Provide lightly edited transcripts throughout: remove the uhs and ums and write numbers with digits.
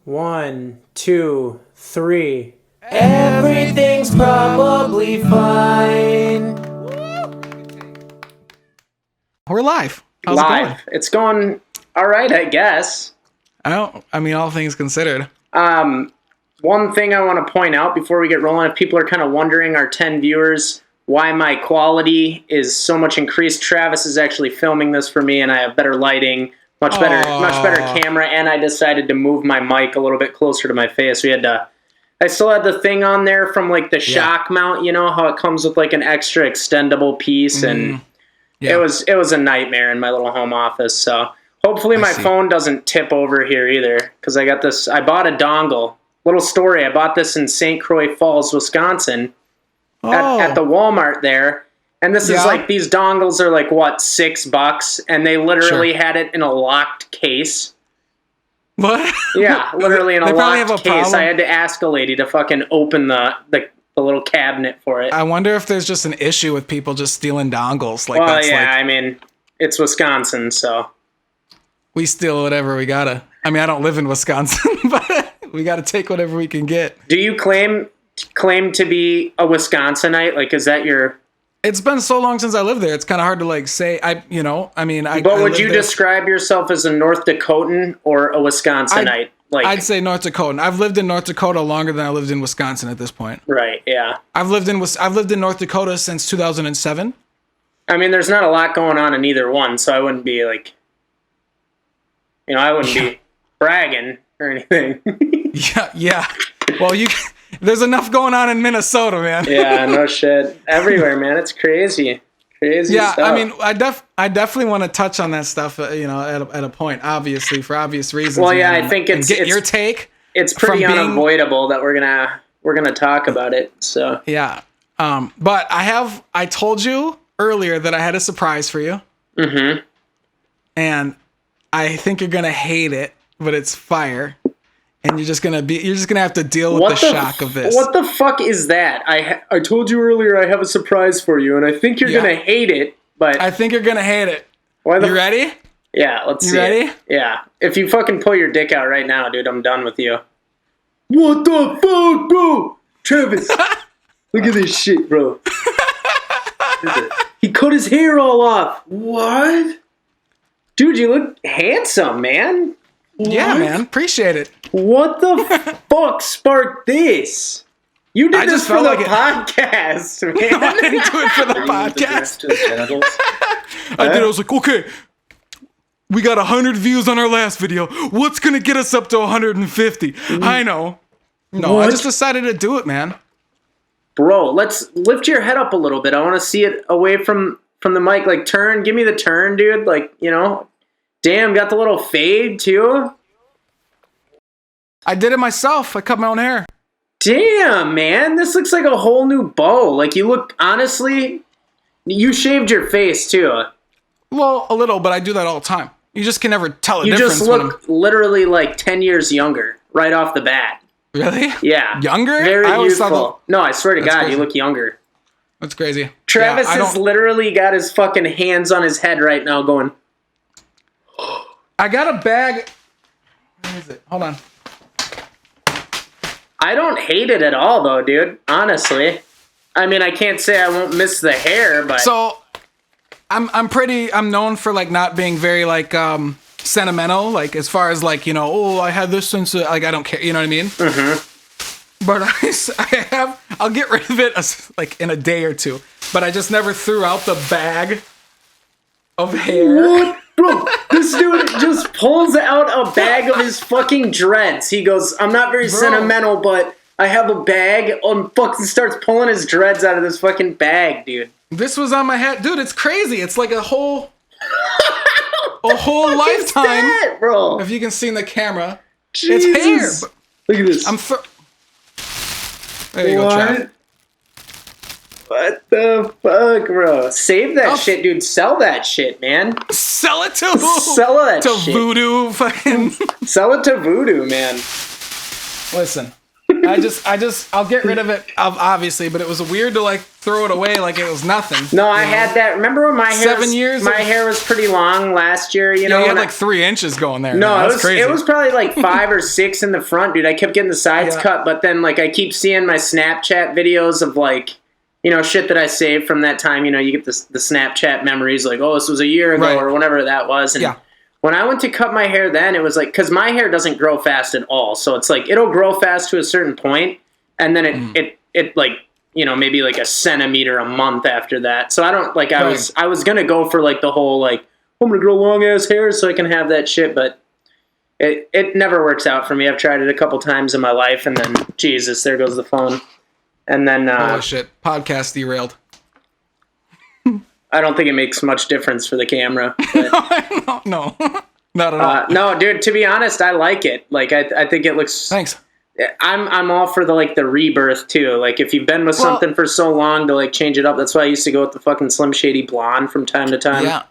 1, 2, 3. Everything's probably fine. We're live. How's live. it going? It's going all right, I guess. All things considered. One thing I want to point out before we get rolling, if people are kind of wondering, our 10 viewers, why my quality is so much increased. Travis is actually filming this for me, and I have better lighting, much better camera, and I decided to move my mic a little bit closer to my face. I still had the thing on there from like the shock mount, you know, how it comes with like an extra extendable piece, and it was a nightmare in my little home office. So hopefully my phone doesn't tip over here either, because I bought a dongle. Little story, I bought this in St. Croix Falls, Wisconsin, at the Walmart there. And this is like, these dongles are like, what, $6? And they literally had it in a locked case. What? Yeah, literally in a locked case. Problem. I had to ask a lady to fucking open the little cabinet for it. I wonder if there's just an issue with people just stealing dongles. Like, I mean, it's Wisconsin, so. We steal whatever we gotta. I mean, I don't live in Wisconsin, but we gotta take whatever we can get. Do you claim to be a Wisconsinite? Like, is that your... It's been so long since I lived there. It's kind of hard to like say. But would you describe yourself as a North Dakotan or a Wisconsinite? I'd say North Dakotan. I've lived in North Dakota longer than I lived in Wisconsin at this point. Right. Yeah. I've lived in North Dakota since 2007. I mean, there's not a lot going on in either one, so I wouldn't be like, I wouldn't be bragging or anything. Yeah. Well, there's enough going on in Minnesota, man. Yeah, no shit. Everywhere, man. It's crazy. Crazy stuff. I mean, I definitely want to touch on that stuff, at a point, obviously, for obvious reasons. Well, yeah, I think it's your take. It's pretty unavoidable that we're gonna talk about it. So yeah. But I told you earlier that I had a surprise for you. Mm-hmm. And I think you're gonna hate it, but it's fire. And you're just gonna have to deal with the shock of this. What the fuck is that? I told you earlier I have a surprise for you, and I think you're gonna hate it. But I think you're gonna hate it. You ready? Yeah, let's see. You ready? Yeah. If you fucking pull your dick out right now, dude, I'm done with you. What the fuck, bro? Travis, look at this shit, bro. He cut his hair all off. What? Dude, you look handsome, man. Yeah, man. Appreciate it. What the fuck sparked this? You did this for the podcast, man. No, I didn't do it for the podcast. I did. I was like, okay, we got 100 views on our last video. What's going to get us up to 150? I know. No, what? I just decided to do it, man. Bro, let's lift your head up a little bit. I want to see it away from the mic. Like, turn. Give me the turn, dude. Like, damn, got the little fade, too. I did it myself. I cut my own hair. Damn, man. This looks like a whole new bow. Like, you look, honestly, you shaved your face, too. Well, a little, but I do that all the time. You just can never tell a difference. You just look literally like 10 years younger right off the bat. Really? Yeah. Younger? Very youthful. No, I swear to God, crazy. You look younger. That's crazy. Travis has literally got his fucking hands on his head right now going... I got a bag... Where is it? Hold on. I don't hate it at all, though, dude. Honestly. I mean, I can't say I won't miss the hair, but... So, I'm known for, like, not being very, like, sentimental. Like, as far as, like, I had this since... Like, I don't care. You know what I mean? Mm-hmm. But I'll get rid of it, like, in a day or two. But I just never threw out the bag of hair. What? Bro, this dude just pulls out a bag of his fucking dreads. He goes, I'm not very sentimental, but I have a bag, and fucking starts pulling his dreads out of this fucking bag, dude. This was on my head. Dude, it's crazy. It's like a whole lifetime. That, bro? If you can see in the camera. Jesus. It's hair. Look at this. There you go, Trav. What the fuck, bro? Save that shit, dude. Sell that shit, man. Sell it to shit. Voodoo, fucking. Sell it to Voodoo, man. Listen, I'll get rid of it, obviously, but it was weird to like throw it away like it was nothing. No, I had that. Remember when my hair 7 years? My hair was pretty long last year. You know, you had like 3 inches going there. No, man. That's crazy. It was probably like 5 or 6 in the front, dude. I kept getting the sides cut, but then like I keep seeing my Snapchat videos of like, you know, shit that I saved from that time. You know, you get the Snapchat memories like, oh, this was a year ago or whenever that was. And when I went to cut my hair then, it was like, because my hair doesn't grow fast at all. So it's like, it'll grow fast to a certain point, and then it like, you know, maybe like a centimeter a month after that. So I don't, like, I was going to go for like the whole, like, I'm going to grow long ass hair so I can have that shit, but it never works out for me. I've tried it a couple times in my life, and then, Jesus, there goes the phone. And then, holy shit, podcast derailed. I don't think it makes much difference for the camera. But, no, not at all. No, dude, to be honest, I like it. Like, I think it looks... Thanks. I'm all for the rebirth, too. Like, if you've been with something for so long to, like, change it up. That's why I used to go with the fucking Slim Shady blonde from time to time. Yeah.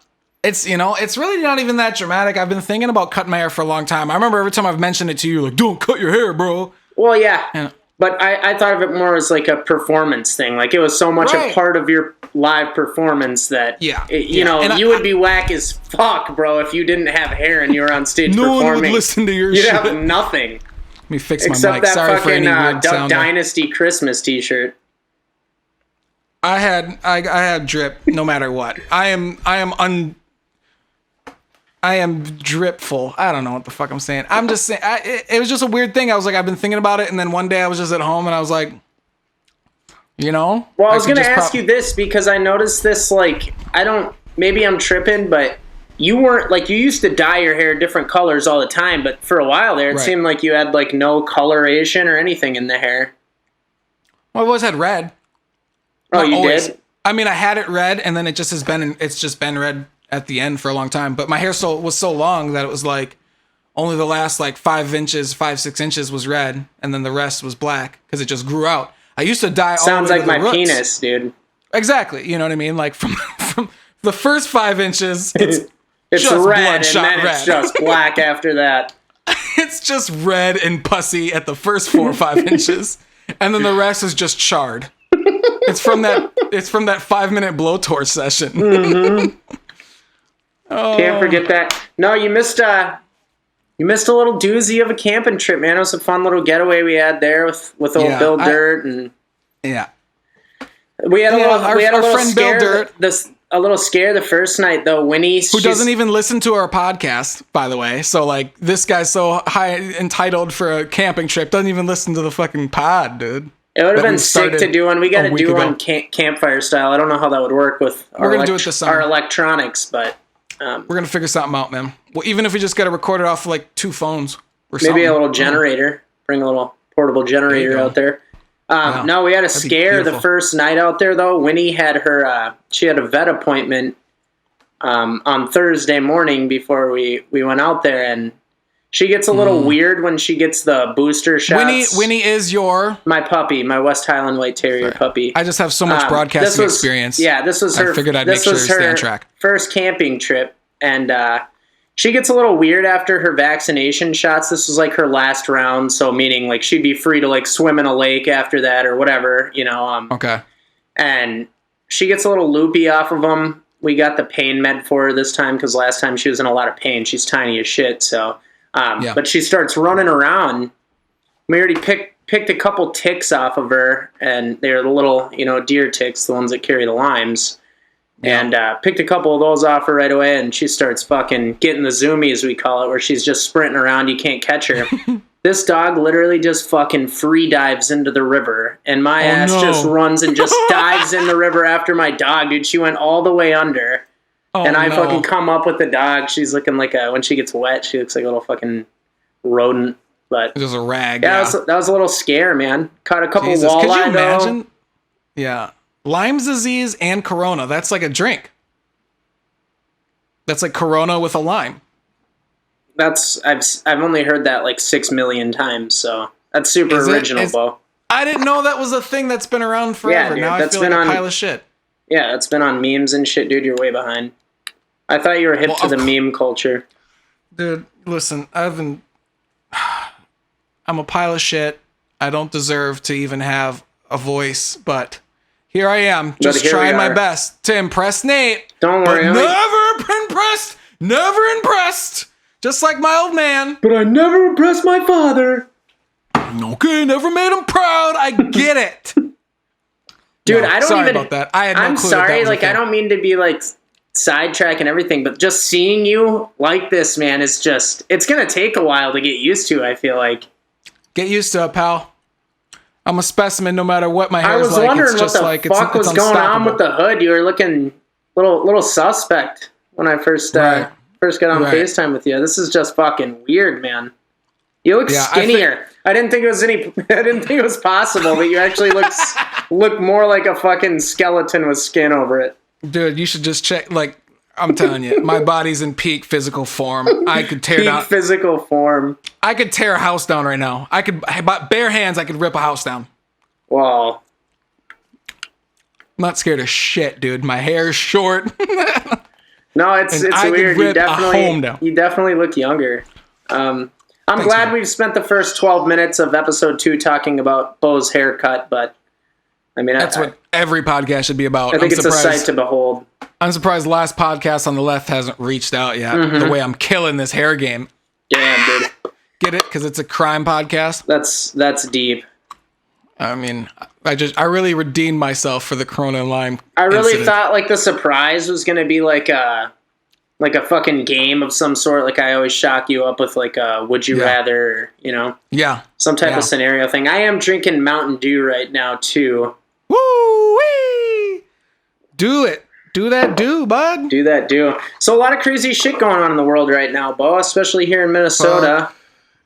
It's, you know, it's really not even that dramatic. I've been thinking about cutting my hair for a long time. I remember every time I've mentioned it to you, like, don't cut your hair, bro. Well, yeah. But I thought of it more as like a performance thing. Like it was so much a part of your live performance that, you know, you would be whack as fuck, bro, if you didn't have hair and you were on stage performing. No one would listen to your shit. You'd have nothing. Let me fix my except mic. That Sorry for any fucking weird Duck sound. Dynasty Christmas t-shirt. I had drip no matter what. I am dripful. I don't know what the fuck I'm saying. I'm just saying, it was just a weird thing. I was like, I've been thinking about it, and then one day I was just at home, and I was like, you know? Well, I was going to ask you this, because I noticed this, like, maybe I'm tripping, but you weren't, like, you used to dye your hair different colors all the time, but for a while there, it seemed like you had, like, no coloration or anything in the hair. Well, I've always had red. Oh, you did? I mean, I had it red, and then it's just been red at the end for a long time, but my hair was so long that it was like only the last like 5 inches, 6 inches was red, and then the rest was black because it just grew out. I used to dye. Sounds all the way like to the my roots. penis, dude. Exactly, you know what I mean? Like from the first 5 inches, it's just red, and then red. It's just black after that. It's just red and pussy at the first 4 or 5 inches, and then the rest is just charred. It's from that 5-minute blowtorch session. Mm-hmm. Oh. Can't forget that. No, you missed a little doozy of a camping trip, man. It was a fun little getaway we had there with old Bill Dirt, and we had a little scare. A little scare the first night though. Winnie, who doesn't even listen to our podcast, by the way. So like, this guy's so high entitled for a camping trip, doesn't even listen to the fucking pod, dude. It would have been sick to do one. We got to do one campfire style. I don't know how that would work with our electronics, but. We're going to figure something out, man. Well, even if we just got to record it off like 2 phones or something. Maybe a little generator. Bring a little portable generator out there. No, we had a scare the first night out there, though. Winnie had she had a vet appointment on Thursday morning before we went out there, and she gets a little weird when she gets the booster shots. Winnie is my puppy, my West Highland White Terrier puppy. I just have so much broadcasting experience. Yeah, this was her. I figured I'd make sure to stay on track. First camping trip, and she gets a little weird after her vaccination shots. This was like her last round, so meaning like she'd be free to like swim in a lake after that or whatever, you know. Okay. And she gets a little loopy off of them. We got the pain med for her this time because last time she was in a lot of pain. She's tiny as shit, so. But she starts running around. We already picked a couple ticks off of her, and they're the little, you know, deer ticks, the ones that carry the limes. Yeah. And picked a couple of those off her right away, and she starts fucking getting the zoomies, as we call it, where she's just sprinting around. You can't catch her. This dog literally just fucking free dives into the river, and my ass just runs and just dives in the river after my dog, dude. She went all the way under. And I fucking come up with the dog. She's looking like when she gets wet, she looks like a little fucking rodent. But it was a rag. Yeah, that was a little scare, man. Caught a couple walleye. Could you imagine? Though. Yeah, Lyme's disease and Corona. That's like a drink. That's like Corona with a lime. I've only heard that like 6 million times. So that's super original, Bo. I didn't know that was a thing that's been around forever. Yeah, dude, now I feel like a pile of shit. Yeah, that's been on memes and shit, dude. You're way behind. I thought you were hip to the meme culture. Dude, listen, I'm a pile of shit. I don't deserve to even have a voice, but here I am, just here trying we my are. best to impress Nate. Don't But worry. never impressed. Just like my old man. But I never impressed my father. Okay, never made him proud. I get it. Dude, No, I don't sorry even. about that. I had no I'm clue that sorry. was a Like, I thing. don't mean to be like sidetracking everything, but just seeing you like this, man, is just. It's gonna take a while to get used to. I feel like. Get used to it, pal. I'm a specimen no matter what my hair I is was like. wondering It's what just the like fuck it's was going on with unstoppable. the hood. You were looking little suspect when I first Right. first got on Right. FaceTime with you. This is just fucking weird, man. You look Yeah, I skinnier. I didn't think it was I didn't think it was possible, but you actually look more like a fucking skeleton with skin over it. Dude, you should just check. Like, I'm telling you, my body's in peak physical form. I could tear Peak down. physical form. I could tear a house down right now. I could, by bare hands, I could rip a house down. Well, I'm not scared of shit, dude. My hair is short. no, it's And I could weird. rip a home down. You definitely look younger. I'm glad man. we've spent the first 12 minutes of episode 2 talking about Bo's haircut, but I mean, That's what every podcast should be about. I think I'm it's a surprised, sight to behold. I'm surprised the last podcast on the left hasn't reached out yet. The way I'm killing this hair game. Damn, dude. Get it? Because it's a crime podcast. That's deep. I mean, I really redeemed myself for the Corona and Lime. I really incident. thought like the surprise was gonna be like a fucking game of some sort. Like I always shock you up with like a would you Yeah. rather, Yeah. some type Yeah. of scenario thing. I am drinking Mountain Dew right now too. Woo wee! Do it. Do that, bud. Do that, do. So a lot of crazy shit going on in the world right now, Bo, especially here in Minnesota.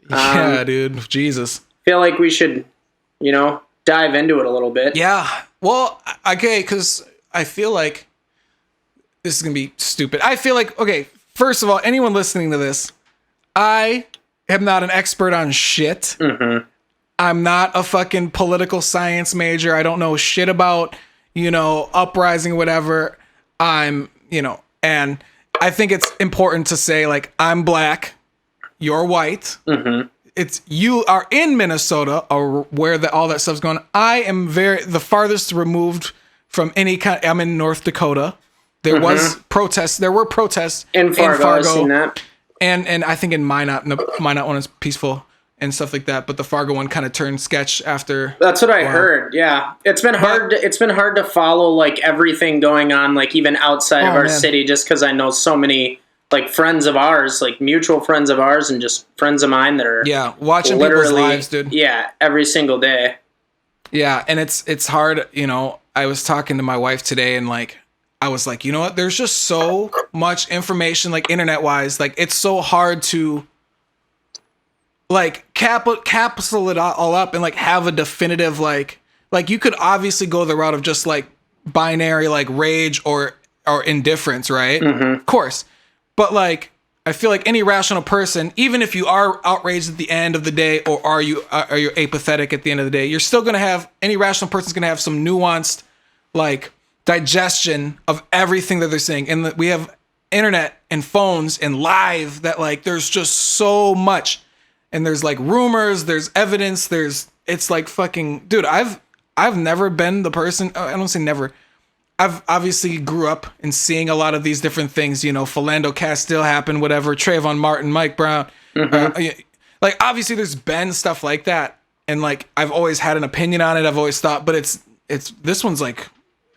Yeah, dude. Jesus. Feel like we should, dive into it a little bit. Yeah. Well, okay, because I feel like this is going to be stupid. I feel like, okay, first of all, anyone listening to this, I am not an expert on shit. Mm-hmm. I'm not a fucking political science major. I don't know shit about, uprising, whatever. And I think it's important to say, like, I'm black, you're white. Mm-hmm. You are in Minnesota, or where all that stuff's going on. I am the farthest removed from any kind. I'm in North Dakota. There was protests. There were protests In Fargo, I've seen that. and I think in Minot one is peaceful and stuff like that. But the Fargo one kind of turned sketch after. That's what I Wow. heard. Yeah, it's been hard. It's been hard to follow like everything going on, like even outside of our man. city, just because I know so many like friends of ours, like mutual friends of ours, and just friends of mine that are Watching people's literally lives, dude. Yeah, every single day. Yeah, and it's hard. I was talking to my wife today, and like I was like, you know what? There's just so much information, like internet wise, like it's so hard to like capsule it all up and like have a definitive like you could obviously go the route of just like binary like rage or indifference, right? Of course. But like I feel like any rational person, even if you are outraged at the end of the day, or are you apathetic at the end of the day, you're still gonna have any rational person's gonna have some nuanced like digestion of everything that they're saying. And we have internet and phones and live that like there's just so much. And there's like rumors, there's evidence, it's like fucking dude, I've never been the person, I don't say never. I've obviously grew up in seeing a lot of these different things, Philando Castile happened, whatever, Trayvon Martin, Mike Brown. Like obviously there's been stuff like that. And like I've always had an opinion on it. I've always thought, but it's this one's like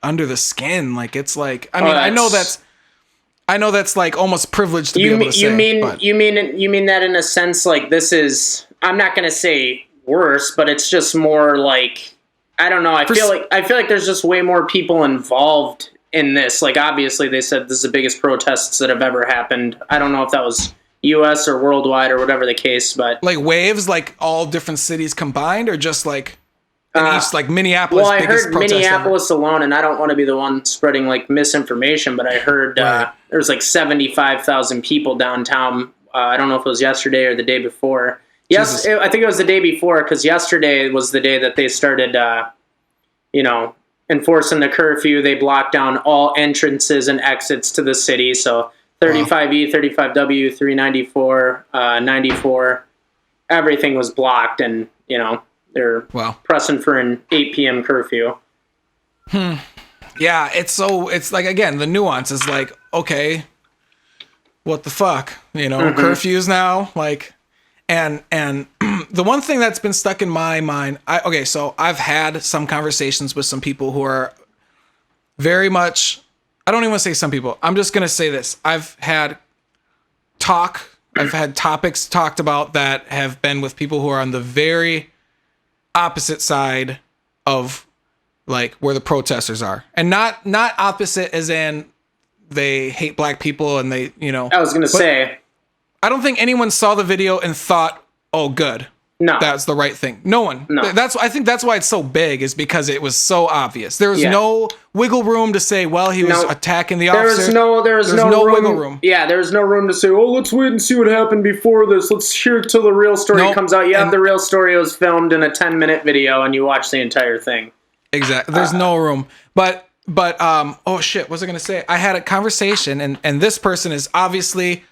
under the skin. Like it's like I know that's like almost privileged to be able to say. You mean that in a sense like this is, I'm not gonna say worse, but it's just more like I don't know. I feel like there's just way more people involved in this. Like obviously they said this is the biggest protests that have ever happened. I don't know if that was U.S. or worldwide or whatever the case, but like waves, like all different cities combined, or just like in each, like Minneapolis. Well, I biggest heard protest Minneapolis alone, and I don't want to be the one spreading like misinformation, but I heard Right. there's like 75,000 people downtown. I don't know if it was yesterday or the day before. Yes, I think it was the day before, because yesterday was the day that they started, enforcing the curfew. They blocked down all entrances and exits to the city. So 35E, 35W, 394, 94, everything was blocked. And, They're pressing for an 8 p.m. curfew. Yeah, it's like, again, the nuance is like, okay, what the fuck, curfews now, like, and the one thing that's been stuck in my mind, so I've had some conversations with some people who are very much, I don't even want to say some people, I'm just going to say this. I've had topics talked about that have been with people who are on the very opposite side of like where the protesters are, and not opposite as in they hate black people and they, I was going to say, I don't think anyone saw the video and thought, oh, good. No, that's the right thing. No one. No. I think that's why it's so big, is because it was so obvious. There was no wiggle room to say, well, he was attacking the officer. There was no wiggle room. Yeah, there was no room to say, oh, let's wait and see what happened before this. Let's hear it till the real story comes out. The real story was filmed in a 10-minute video, and you watch the entire thing. Exactly. There's no room. But oh shit, what was I going to say? I had a conversation, and this person is obviously,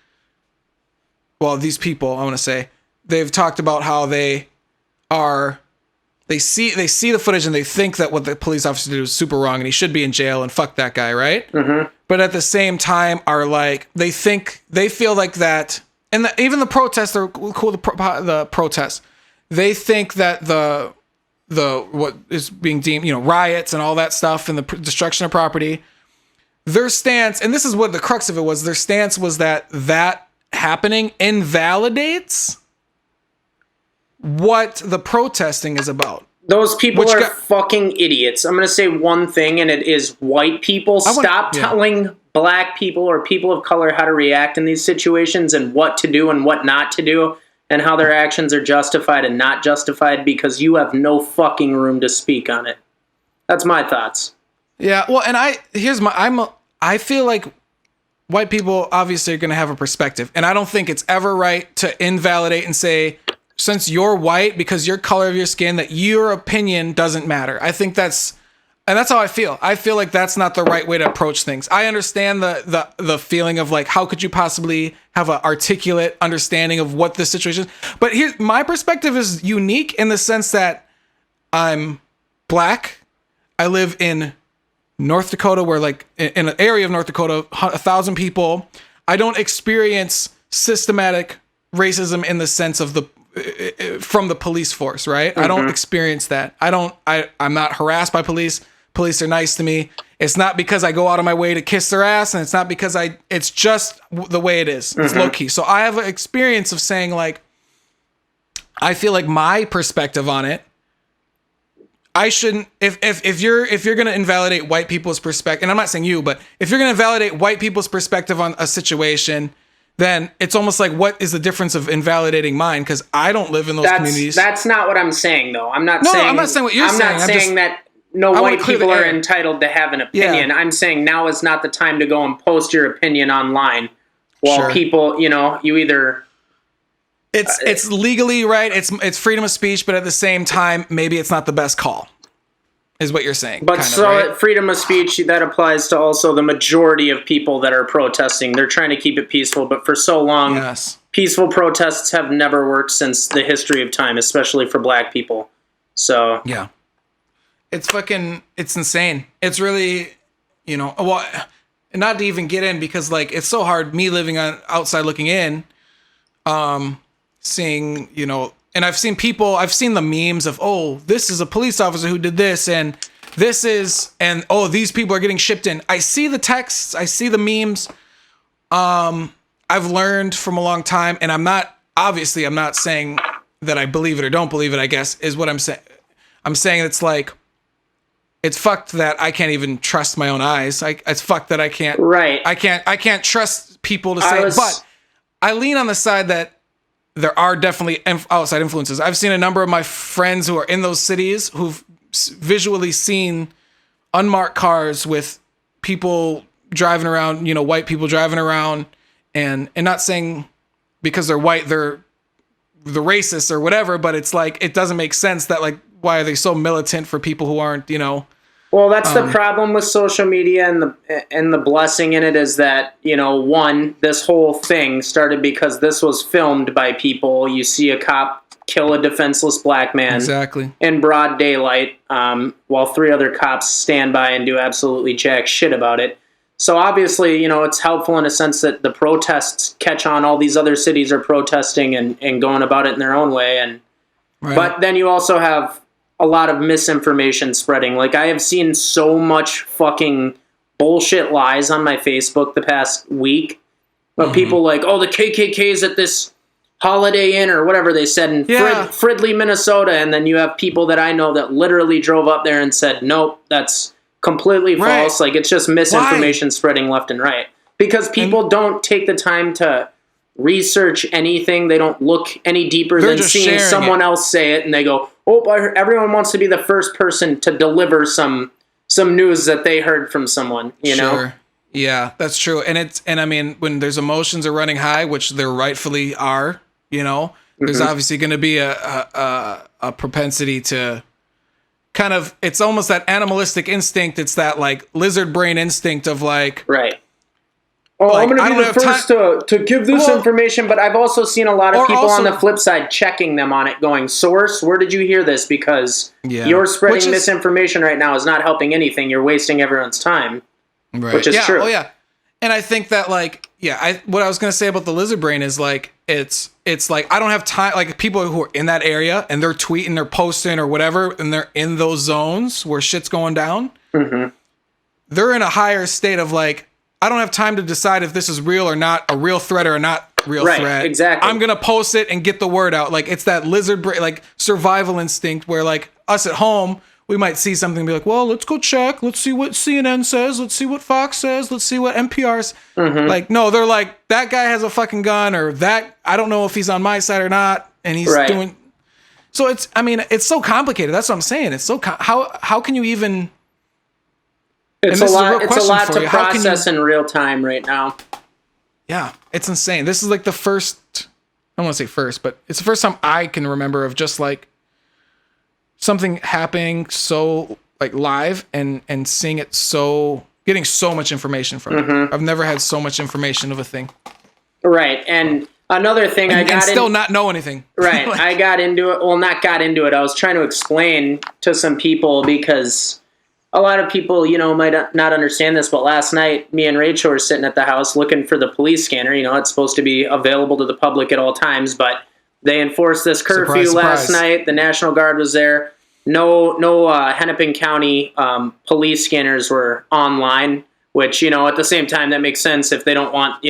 well, these people, I want to say, they've talked about how they see the footage and they think that what the police officer did was super wrong and he should be in jail and fuck that guy, right? Mm-hmm. But at the same time are like, they feel like that, and even the protests, they're cool, the protests, they think that the what is being deemed, riots and all that stuff and the destruction of property, their stance, and this is what the crux of it was, their stance was that happening invalidates what the protesting is about. Those people are fucking idiots. I'm going to say one thing, and it is white people. Stop telling black people or people of color how to react in these situations and what to do and what not to do, and how their actions are justified and not justified, because you have no fucking room to speak on it. That's my thoughts. Yeah, well, and I feel like white people obviously are going to have a perspective, and I don't think it's ever right to invalidate and say, since you're white, because your color of your skin, that your opinion doesn't matter. I think that's how I feel. I feel like that's not the right way to approach things. I understand the feeling of like, how could you possibly have an articulate understanding of what the situation is? But here, my perspective is unique in the sense that I'm black. I live in North Dakota, where like in an area of North Dakota, 1,000 people. I don't experience systematic racism in the sense of from the police force, right? Mm-hmm. I don't experience that. I'm not harassed by police. Police are nice to me. It's not because I go out of my way to kiss their ass, and it's not because it's just the way it is. It's low key. So I have an experience of saying, like, I feel like my perspective on it, I shouldn't, if you're going to invalidate white people's perspective, and I'm not saying you, but if you're going to invalidate white people's perspective on a situation, then it's almost like, what is the difference of invalidating mine? Because I don't live in those communities. That's not what I'm saying, though. I'm not saying what you're saying. I'm not saying that no white people are entitled to have an opinion. Yeah. I'm saying now is not the time to go and post your opinion online. While people, you either... It's legally right. It's freedom of speech, but at the same time, maybe it's not the best call, is what you're saying. But freedom of speech, that applies to also the majority of people that are protesting. They're trying to keep it peaceful, but for so long, peaceful protests have never worked since the history of time, especially for black people. So yeah, it's insane. It's really, not to even get in, because like, it's so hard, me living outside looking in, seeing, and I've seen the memes of, oh, this is a police officer who did this, and oh, these people are getting shipped in. I see the texts, I see the memes. I've learned from a long time, and I'm not saying that I believe it or don't believe it, I guess, is what I'm saying. I'm saying it's like, it's fucked that I can't even trust my own eyes. It's fucked that I can't. Right. I can't trust people to say it. But I lean on the side that there are definitely outside influences. I've seen a number of my friends who are in those cities who've visually seen unmarked cars with people driving around, white people driving around, and not saying because they're white, they're the racists or whatever, but it's like, it doesn't make sense that, like, why are they so militant for people who aren't, Well, that's the problem with social media, and the blessing in it is that, one, this whole thing started because this was filmed by people. You see a cop kill a defenseless black man Exactly. in broad daylight, while 3 other cops stand by and do absolutely jack shit about it. So obviously, it's helpful in a sense that the protests catch on. All these other cities are protesting and going about it in their own way. And Right. But then you also have a lot of misinformation spreading. Like, I have seen so much fucking bullshit lies on my Facebook the past week of people like, oh, the KKK is at this Holiday Inn or whatever they said in Fridley, Minnesota. And then you have people that I know that literally drove up there and said, nope, that's completely false. Like, it's just misinformation spreading left and right. Because people don't take the time to research anything. They don't look any deeper than seeing someone else say it. And they go, oh, everyone wants to be the first person to deliver some news that they heard from someone, you know? Yeah, that's true. And I mean, when there's emotions are running high, which there rightfully are, there's obviously going to be a propensity to kind of, it's almost that animalistic instinct. It's that like lizard brain instinct of like, right. Oh, like, I'm going to be the first to give this information, but I've also seen a lot of people on the flip side checking them on it, going, source, where did you hear this? Because you're spreading misinformation right now is not helping anything. You're wasting everyone's time, which is true. Oh, yeah. And I think that, like, what I was going to say about the lizard brain is, like, it's like, I don't have time, like, people who are in that area and they're tweeting or posting or whatever, and they're in those zones where shit's going down, they're in a higher state of, like, I don't have time to decide if this is real or not, a real threat or not real threat. Exactly. I'm going to post it and get the word out. Like, it's that lizard brain, like, survival instinct where, like, us at home, we might see something and be like, well, let's go check. Let's see what CNN says. Let's see what Fox says. Let's see what NPR's. Like, no, they're like, that guy has a fucking gun, or that, I don't know if he's on my side or not. And he's doing. So it's so complicated. That's what I'm saying. It's so, how can you even. It's a lot to process in real time right now. Yeah, it's insane. This is like the first, I don't want to say first, but it's the first time I can remember of just like something happening so like live and seeing it getting so much information from it. I've never had so much information of a thing. Right. And another thing and still not know anything. Right. Like, I got into it. Well, not got into it. I was trying to explain to some people because a lot of people, might not understand this, but last night, me and Rachel were sitting at the house looking for the police scanner. It's supposed to be available to the public at all times, but they enforced this curfew last night. The National Guard was there. No Hennepin County police scanners were online, which, at the same time, that makes sense if they don't want,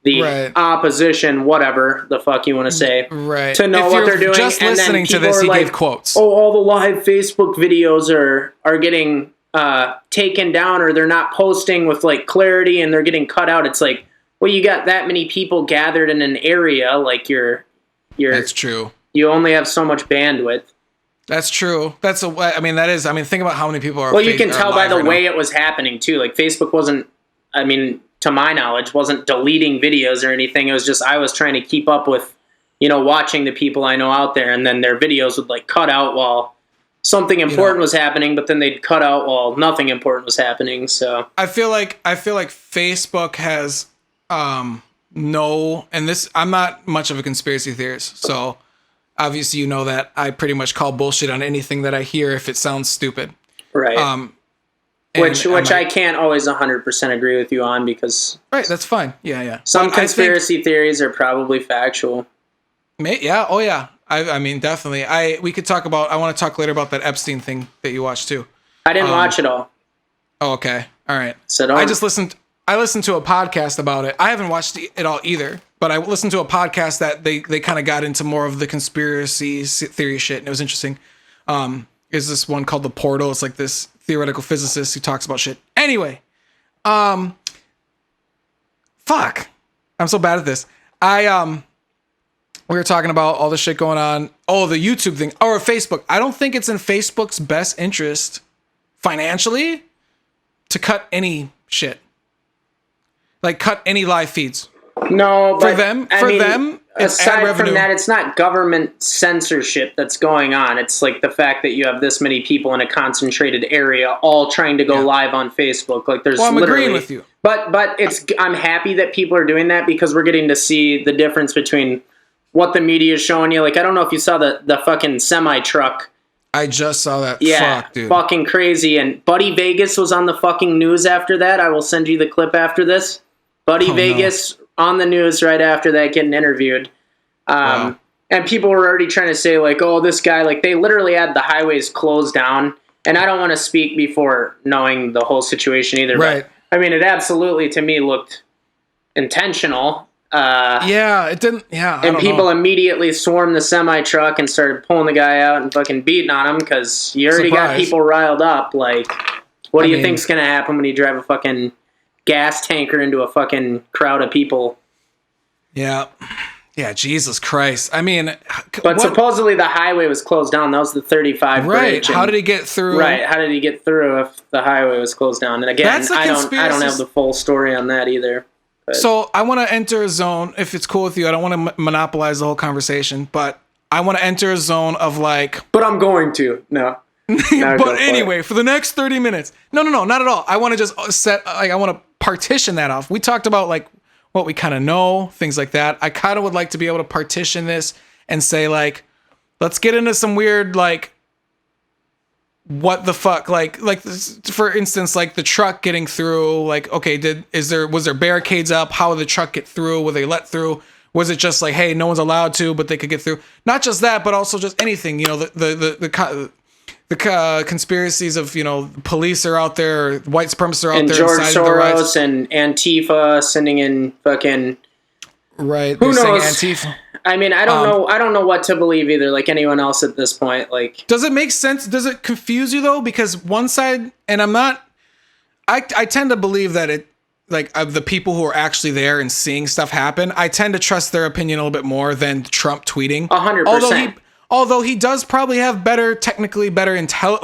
the opposition, whatever the fuck you want to say, to know what they're doing. Just and listening to this, he gave quotes. Oh, all the live Facebook videos are getting taken down, or they're not posting with like clarity, and they're getting cut out. It's like, well, you got that many people gathered in an area, like you're. That's true. You only have so much bandwidth. That's true. Think about how many people are. Well, you can tell by the way it was happening too. Like Facebook wasn't. To my knowledge, wasn't deleting videos or anything. It was just I was trying to keep up with, watching the people I know out there, and then their videos would like cut out while something important was happening, but then they'd cut out while nothing important was happening. So I feel like Facebook has and this, I'm not much of a conspiracy theorist, so obviously that I pretty much call bullshit on anything that I hear if it sounds stupid. Right. Which I can't always 100% agree with you on because... Right, that's fine. Yeah. Some conspiracy theories are probably factual. Yeah, oh yeah. I mean, definitely. We could talk about... I want to talk later about that Epstein thing that you watched too. I didn't watch it all. Oh, okay. All right. So I listened to a podcast about it. I haven't watched it all either, but I listened to a podcast that they kind of got into more of the conspiracy theory shit, and it was interesting. Is this one called The Portal? It's like this theoretical physicist who talks about shit. Anyway, fuck, I'm so bad at this. We were talking about all the shit going on. Oh, the YouTube thing or Facebook. I don't think it's in Facebook's best interest financially to cut any shit, like cut any live feeds. No, but for them, it's aside from that, it's not government censorship that's going on. It's like the fact that you have this many people in a concentrated area all trying to go live on Facebook. Like there's I'm agreeing with you. But I'm happy that people are doing that because we're getting to see the difference between what the media is showing you. Like, I don't know if you saw the fucking semi truck. I just saw that. Yeah, Fuck, dude. fucking crazy. And Buddy Vegas was on the fucking news after that. I will send you the clip after this. Buddy Vegas on the news right after that getting interviewed. Wow. And people were already trying to say, like, oh, this guy, like, they literally had the highways closed down. And I don't want to speak before knowing the whole situation either. Right. But, I mean, it absolutely, to me, looked intentional. Yeah, it didn't. Yeah, and people immediately swarmed the semi truck and started pulling the guy out and fucking beating on him because you already got people riled up. Like, what do you think's gonna happen when you drive a fucking gas tanker into a fucking crowd of people? Yeah, Jesus Christ. I mean, but supposedly the highway was closed down. That was the 35 bridge. Right. How did he get through? Right. How did he get through if the highway was closed down? And again, I don't have the full story on that either. So I want to enter a zone, if it's cool with you. I don't want to monopolize the whole conversation, but I want to enter a zone of like... But I'm going to. No. But anyway, for the next 30 minutes. No, not at all. I want to just I want to partition that off. We talked about like what we kind of know, things like that. I kind of would like to be able to partition this and say like, let's get into some weird like... What the fuck? Like for instance, like the truck getting through, like, okay, was there barricades up? How did the truck get through? Were they let through? Was it just like, hey, no one's allowed to, but they could get through? Not just that, but also just anything, you know, the conspiracies of, you know, police are out there, white supremacists are out and there. George Soros and Antifa sending in fucking... Right. Who knows? Antifa. I mean, I don't know what to believe either, like anyone else at this point. Like, does it make sense? Does it confuse you though? Because one side, and I tend to believe that it, like, of the people who are actually there and seeing stuff happen, I tend to trust their opinion a little bit more than Trump tweeting. 100%. Although he does probably have technically better intel,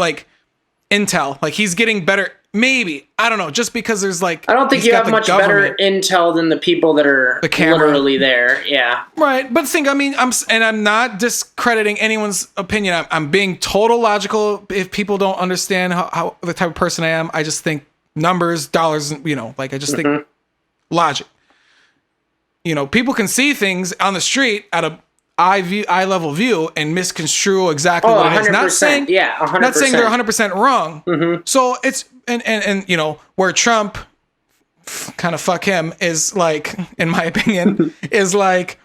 like he's getting better. Maybe, I don't know, just because there's like... I don't think you have much better intel than the people that are literally there, yeah. Right, but I'm not discrediting anyone's opinion. I'm being total logical. If people don't understand how the type of person I am, I just think numbers, dollars, you know, like I just think logic. You know, people can see things on the street at a eye level view and misconstrue exactly what it is. Not saying, 100%. Not saying they're 100% wrong. So it's... And you know, where Trump kind of fuck him is like, in my opinion, is like,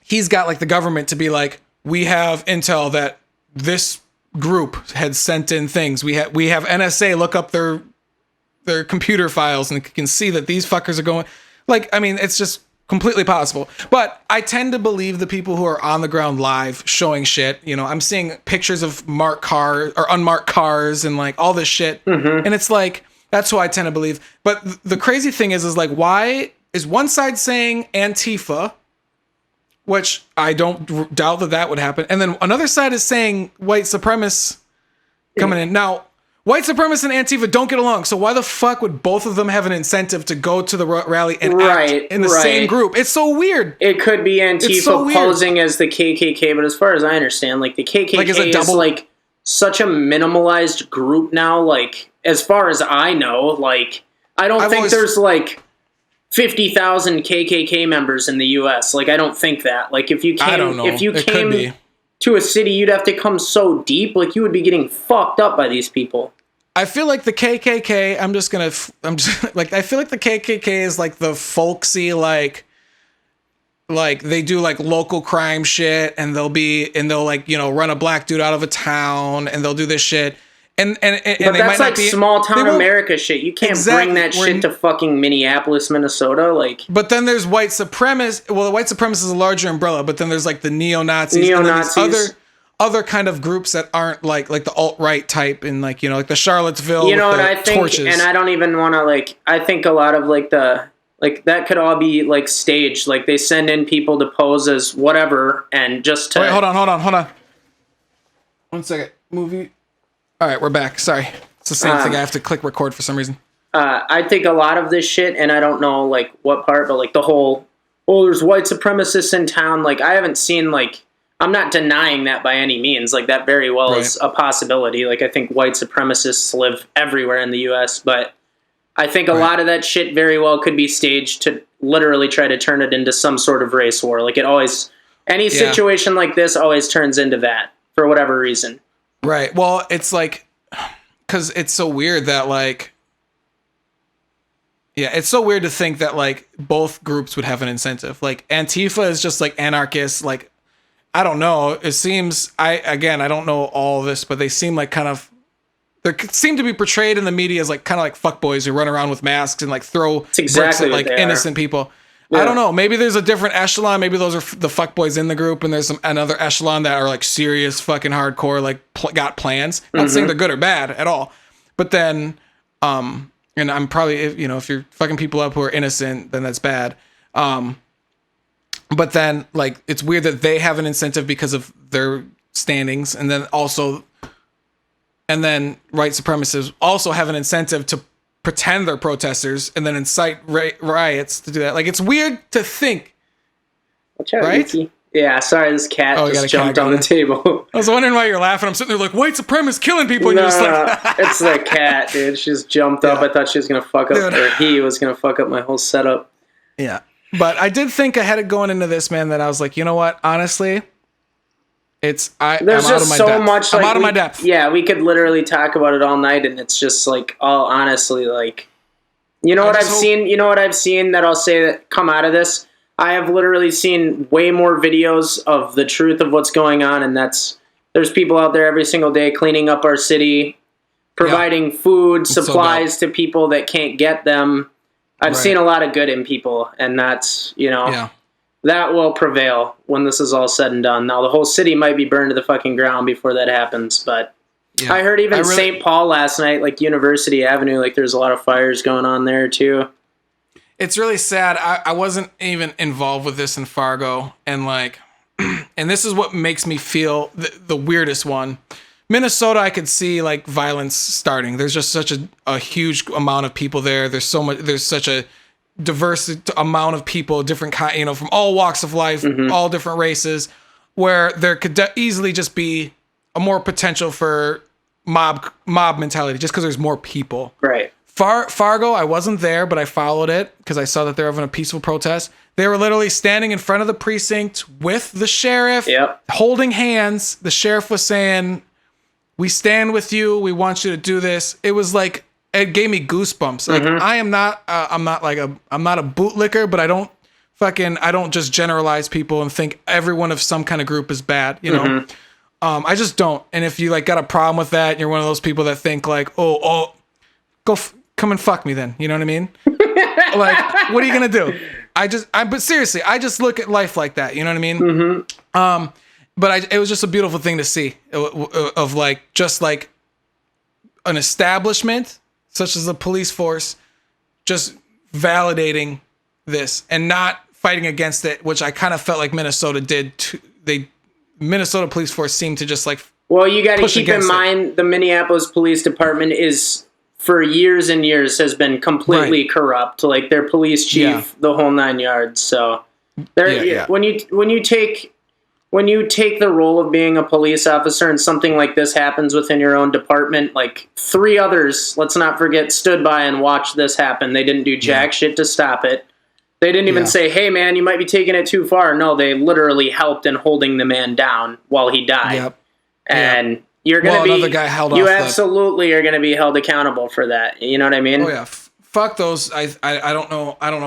he's got like the government to be like, we have intel that this group had sent in things. We have NSA look up their computer files and can see that these fuckers are going. Like, I mean, it's just completely possible. But I tend to believe the people who are on the ground live showing shit. You know, I'm seeing pictures of marked cars or unmarked cars and like all this shit. And it's like, that's who I tend to believe. But the crazy thing is like, why is one side saying Antifa, which I don't doubt that would happen. And then another side is saying white supremacists coming in. Now, white supremacists and Antifa don't get along, so why the fuck would both of them have an incentive to go to the rally and act in the same group? It's so weird. It could be Antifa posing as the KKK, but as far as I understand, like the KKK is like such a minimalized group now. Like, as far as I know, like I don't think there's like 50,000 KKK members in the U.S. Like, I don't think that. Like, if you came to a city, you'd have to come so deep. Like, you would be getting fucked up by these people. I feel like the KKK, I feel like the KKK is like the folksy, like they do like local crime shit and they'll like, you know, run a black dude out of a town and they'll do this shit. But that's like small town America shit. You can't bring that shit to fucking Minneapolis, Minnesota. Like, but then there's white supremacists. Well, the white supremacists is a larger umbrella, but then there's like the neo-Nazis. And other kind of groups that aren't like the alt-right type and like, you know, like the Charlottesville. You know what I think, torches. And I don't even want to like. I think a lot of like that could all be like staged. Like they send in people to pose as whatever and just to. Wait, hold on. 1 second. Movie. All right, we're back. Sorry. It's the same thing. I have to click record for some reason. I think a lot of this shit, and I don't know like what part, but like the whole, there's white supremacists in town. Like I haven't seen like, I'm not denying that by any means. Like that very well is a possibility. Like I think white supremacists live everywhere in the U.S., but I think a lot of that shit very well could be staged to literally try to turn it into some sort of race war. Like, it always, any situation like this always turns into that for whatever reason. Right. Well, it's like, because it's so weird that, like, yeah, it's so weird to think that, like, both groups would have an incentive. Like, Antifa is just, like, anarchists. Like, I don't know. It seems, I don't know all this, but they seem like they seem to be portrayed in the media as, like, kind of like fuckboys who run around with masks and, like, throw bricks at, like, innocent people. Yeah. I don't know. Maybe there's a different echelon. Maybe those are the fuckboys in the group, and there's another echelon that are, like, serious fucking hardcore, like, got plans. Not saying they're good or bad at all. But then, and I'm probably, if you're fucking people up who are innocent, then that's bad. But then, like, it's weird that they have an incentive because of their standings. And then white supremacists also have an incentive to pretend they're protesters and then incite riots to do that. Like, it's weird to think. Watch out, right? Yuki. Yeah, sorry, this cat just jumped on the table. I was wondering why you're laughing. I'm sitting there like, white supremacists killing people. And you're just like, it's the cat, dude. She just jumped up. I thought she was going to fuck up, or he was going to fuck up my whole setup. Yeah. But I did think ahead of going into this, man, that I was like, you know what? Honestly, I'm out of my depth. Yeah, we could literally talk about it all night, and it's just like, all honestly, like, you know what I've seen that I'll say that come out of this? I have literally seen way more videos of the truth of what's going on, and there's people out there every single day cleaning up our city, providing food, supplies to people that can't get them. I've seen a lot of good in people, and that's, that will prevail when this is all said and done. Now, the whole city might be burned to the fucking ground before that happens, but I heard even St. Paul last night, like University Avenue, like there's a lot of fires going on there too. It's really sad. I wasn't even involved with this in Fargo, and like, and this is what makes me feel the weirdest one. Minnesota, I could see like violence starting. There's just such a huge amount of people there. There's such a diverse amount of people, different kind, from all walks of life, all different races, where there could easily just be a more potential for mob mentality, just because there's more people. Right. Fargo, I wasn't there, but I followed it because I saw that they're having a peaceful protest. They were literally standing in front of the precinct with the sheriff, holding hands. The sheriff was saying, "We stand with you. We want you to do this." It was like, it gave me goosebumps. Like, I'm not a bootlicker, but I don't just generalize people and think everyone of some kind of group is bad. I just don't. And if you like got a problem with that, and you're one of those people that think like, go come and fuck me then. You know what I mean? Like, what are you gonna do? But seriously, I just look at life like that. You know what I mean? But it was just a beautiful thing to see of like, just like an establishment such as the police force, just validating this and not fighting against it, which I kind of felt like Minnesota did. Minnesota police force seemed to just like, well, you got to keep in mind the Minneapolis Police Department is, for years and years, has been completely corrupt. Like their police chief, the whole 9 yards. So when you take the role of being a police officer and something like this happens within your own department, like 3 others, let's not forget, stood by and watched this happen. They didn't do jack shit to stop it. They didn't even say, "Hey man, you might be taking it too far." No, they literally helped in holding the man down while he died. And you're going to be, another guy held you off absolutely are going to be held accountable for that. You know what I mean? Oh yeah. Fuck those. I don't know. I don't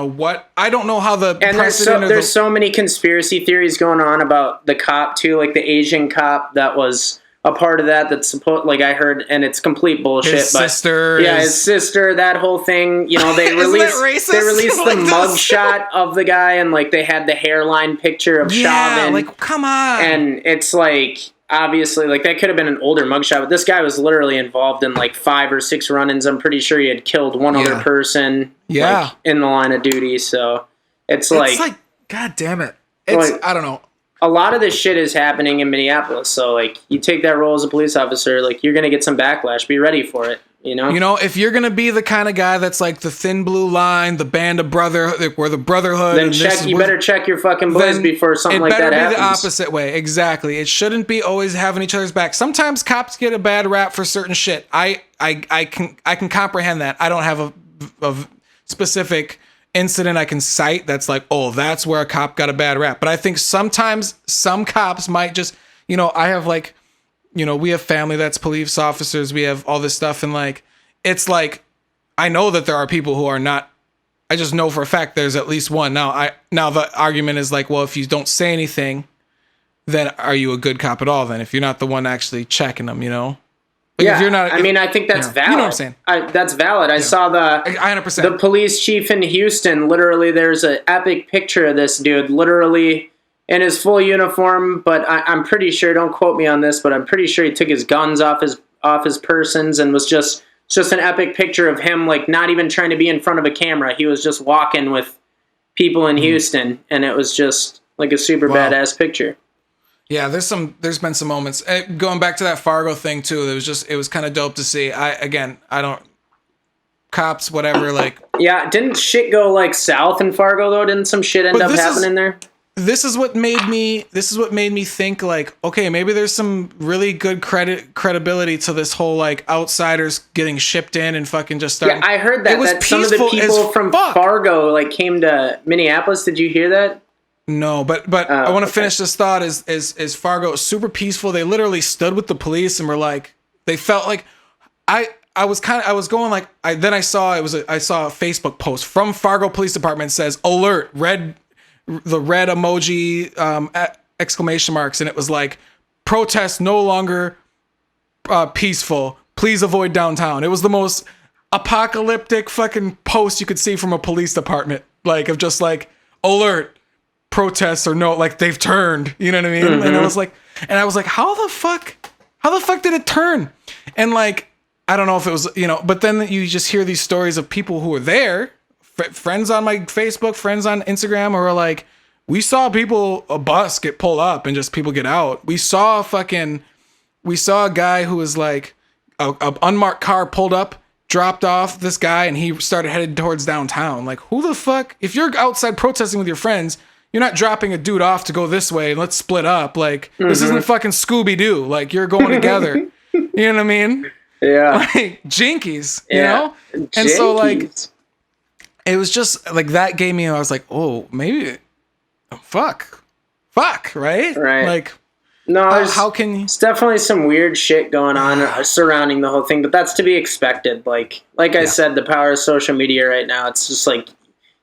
know how the and there's so many conspiracy theories going on about the cop too, like the Asian cop that was a part of that's supposed, like I heard, and it's complete bullshit. His sister, his sister, that whole thing. They released the mug shot of the guy, and like they had the hairline picture of Chauvin. Like, come on. And it's like, obviously, like that could have been an older mugshot, but this guy was literally involved in like 5 or 6 run-ins. I'm pretty sure he had killed one other person, like, in the line of duty. So it's like, God damn it! It's like, I don't know. A lot of this shit is happening in Minneapolis. So like, you take that role as a police officer, like you're gonna get some backlash. Be ready for it. If you're gonna be the kind of guy that's like the thin blue line, the band of brotherhood, or the brotherhood, then you better check your fucking boys before something like that happens. It better be the opposite way. Exactly. It shouldn't be always having each other's back. Sometimes cops get a bad rap for certain shit. I can comprehend that. I don't have a specific incident I can cite that's like, oh, that's where a cop got a bad rap. But I think sometimes some cops might just, I have like, we have family that's police officers. We have all this stuff. And like, it's like, I know that there are people who are not, I just know for a fact there's at least one. Now the argument is like, well, if you don't say anything, then are you a good cop at all? Then if you're not the one actually checking them, Like yeah, if you're not, I think that's valid. You know what I'm saying? That's valid. I saw the 100%. the police chief in Houston. Literally, there's an epic picture of this dude, literally in his full uniform. But I'm pretty sure. Don't quote me on this, but I'm pretty sure he took his guns off his persons and was just an epic picture of him, like not even trying to be in front of a camera. He was just walking with people in Houston, and it was just like a super badass picture. Yeah, there's been some moments going back to that Fargo thing too. It was kind of dope to see. Cops, whatever, like. Yeah, didn't shit go like south in Fargo though? Didn't some shit end up happening there? This is what made me think like, okay, maybe there's some really good credibility to this whole like outsiders getting shipped in and fucking just starting. Yeah, I heard that some of the people from Fargo like came to Minneapolis. Did you hear that? No, but I want to finish this thought. Is Fargo super peaceful? They literally stood with the police and were like, they felt like I saw a Facebook post from Fargo Police Department says alert, the red emoji exclamation marks, and it was like protest no longer peaceful. Please avoid downtown. It was the most apocalyptic fucking post you could see from a police department, like of just like alert. Protests or no, like they've turned, you know what I mean? Mm-hmm. And I was like, how the fuck did it turn? And like, I don't know if it was, but then you just hear these stories of people who were there, friends on my Facebook, friends on Instagram, who are like, we saw a bus get pulled up and just people get out. We saw a guy who was like, a unmarked car pulled up, dropped off this guy, and he started headed towards downtown. Like, who the fuck, if you're outside protesting with your friends, you're not dropping a dude off to go this way and let's split up. Like, This isn't fucking Scooby-Doo. Like, you're going together. You know what I mean? Yeah. Like, jinkies, you know? Jinkies. And so, like, it was just, like, that gave me, I was like, oh, maybe, fuck, right? Right. Like, no, how can you? It's definitely some weird shit going on surrounding the whole thing, but that's to be expected. Like I said, the power of social media right now, it's just like,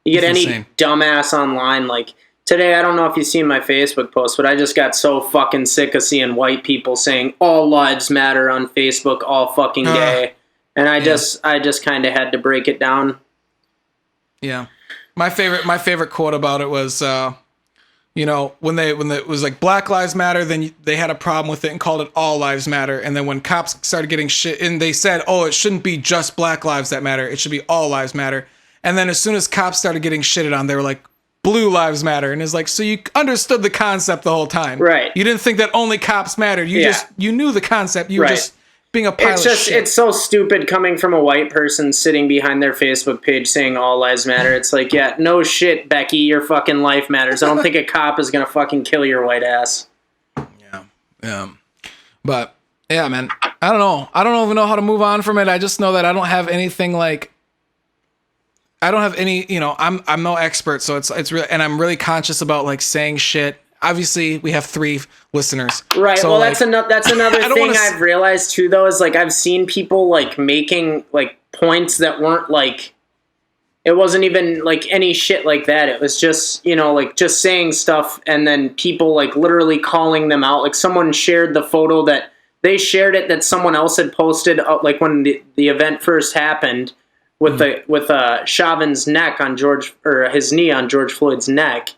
you get any dumbass online, like, today, I don't know if you've seen my Facebook post, but I just got so fucking sick of seeing white people saying all lives matter on Facebook all fucking day. And I just kind of had to break it down. Yeah. My favorite quote about it was, when it was like Black Lives Matter, then they had a problem with it and called it All Lives Matter. And then when cops started getting shit, and they said, oh, it shouldn't be just Black Lives that matter. It should be All Lives Matter. And then as soon as cops started getting shitted on, they were like, Blue Lives Matter. And it's like, so you understood the concept the whole time. Right. You didn't think that only cops mattered. You knew the concept. You were just being a pile of shit. It's so stupid coming from a white person sitting behind their Facebook page saying all lives matter. It's like, yeah, no shit, Becky, your fucking life matters. I don't think a cop is going to fucking kill your white ass. Yeah. But, yeah, man, I don't know. I don't even know how to move on from it. I just know that I don't have anything like, I don't have any, I'm no expert, so it's really, and I'm really conscious about like saying shit. Obviously, we have 3 listeners, right? So, well, like, that's another thing I've realized too, though, is like I've seen people like making like points that weren't like, it wasn't even like any shit like that. It was just like just saying stuff, and then people like literally calling them out. Like someone shared the photo that they shared it that someone else had posted, like when the event first happened. With Chauvin's neck on his knee on George Floyd's neck,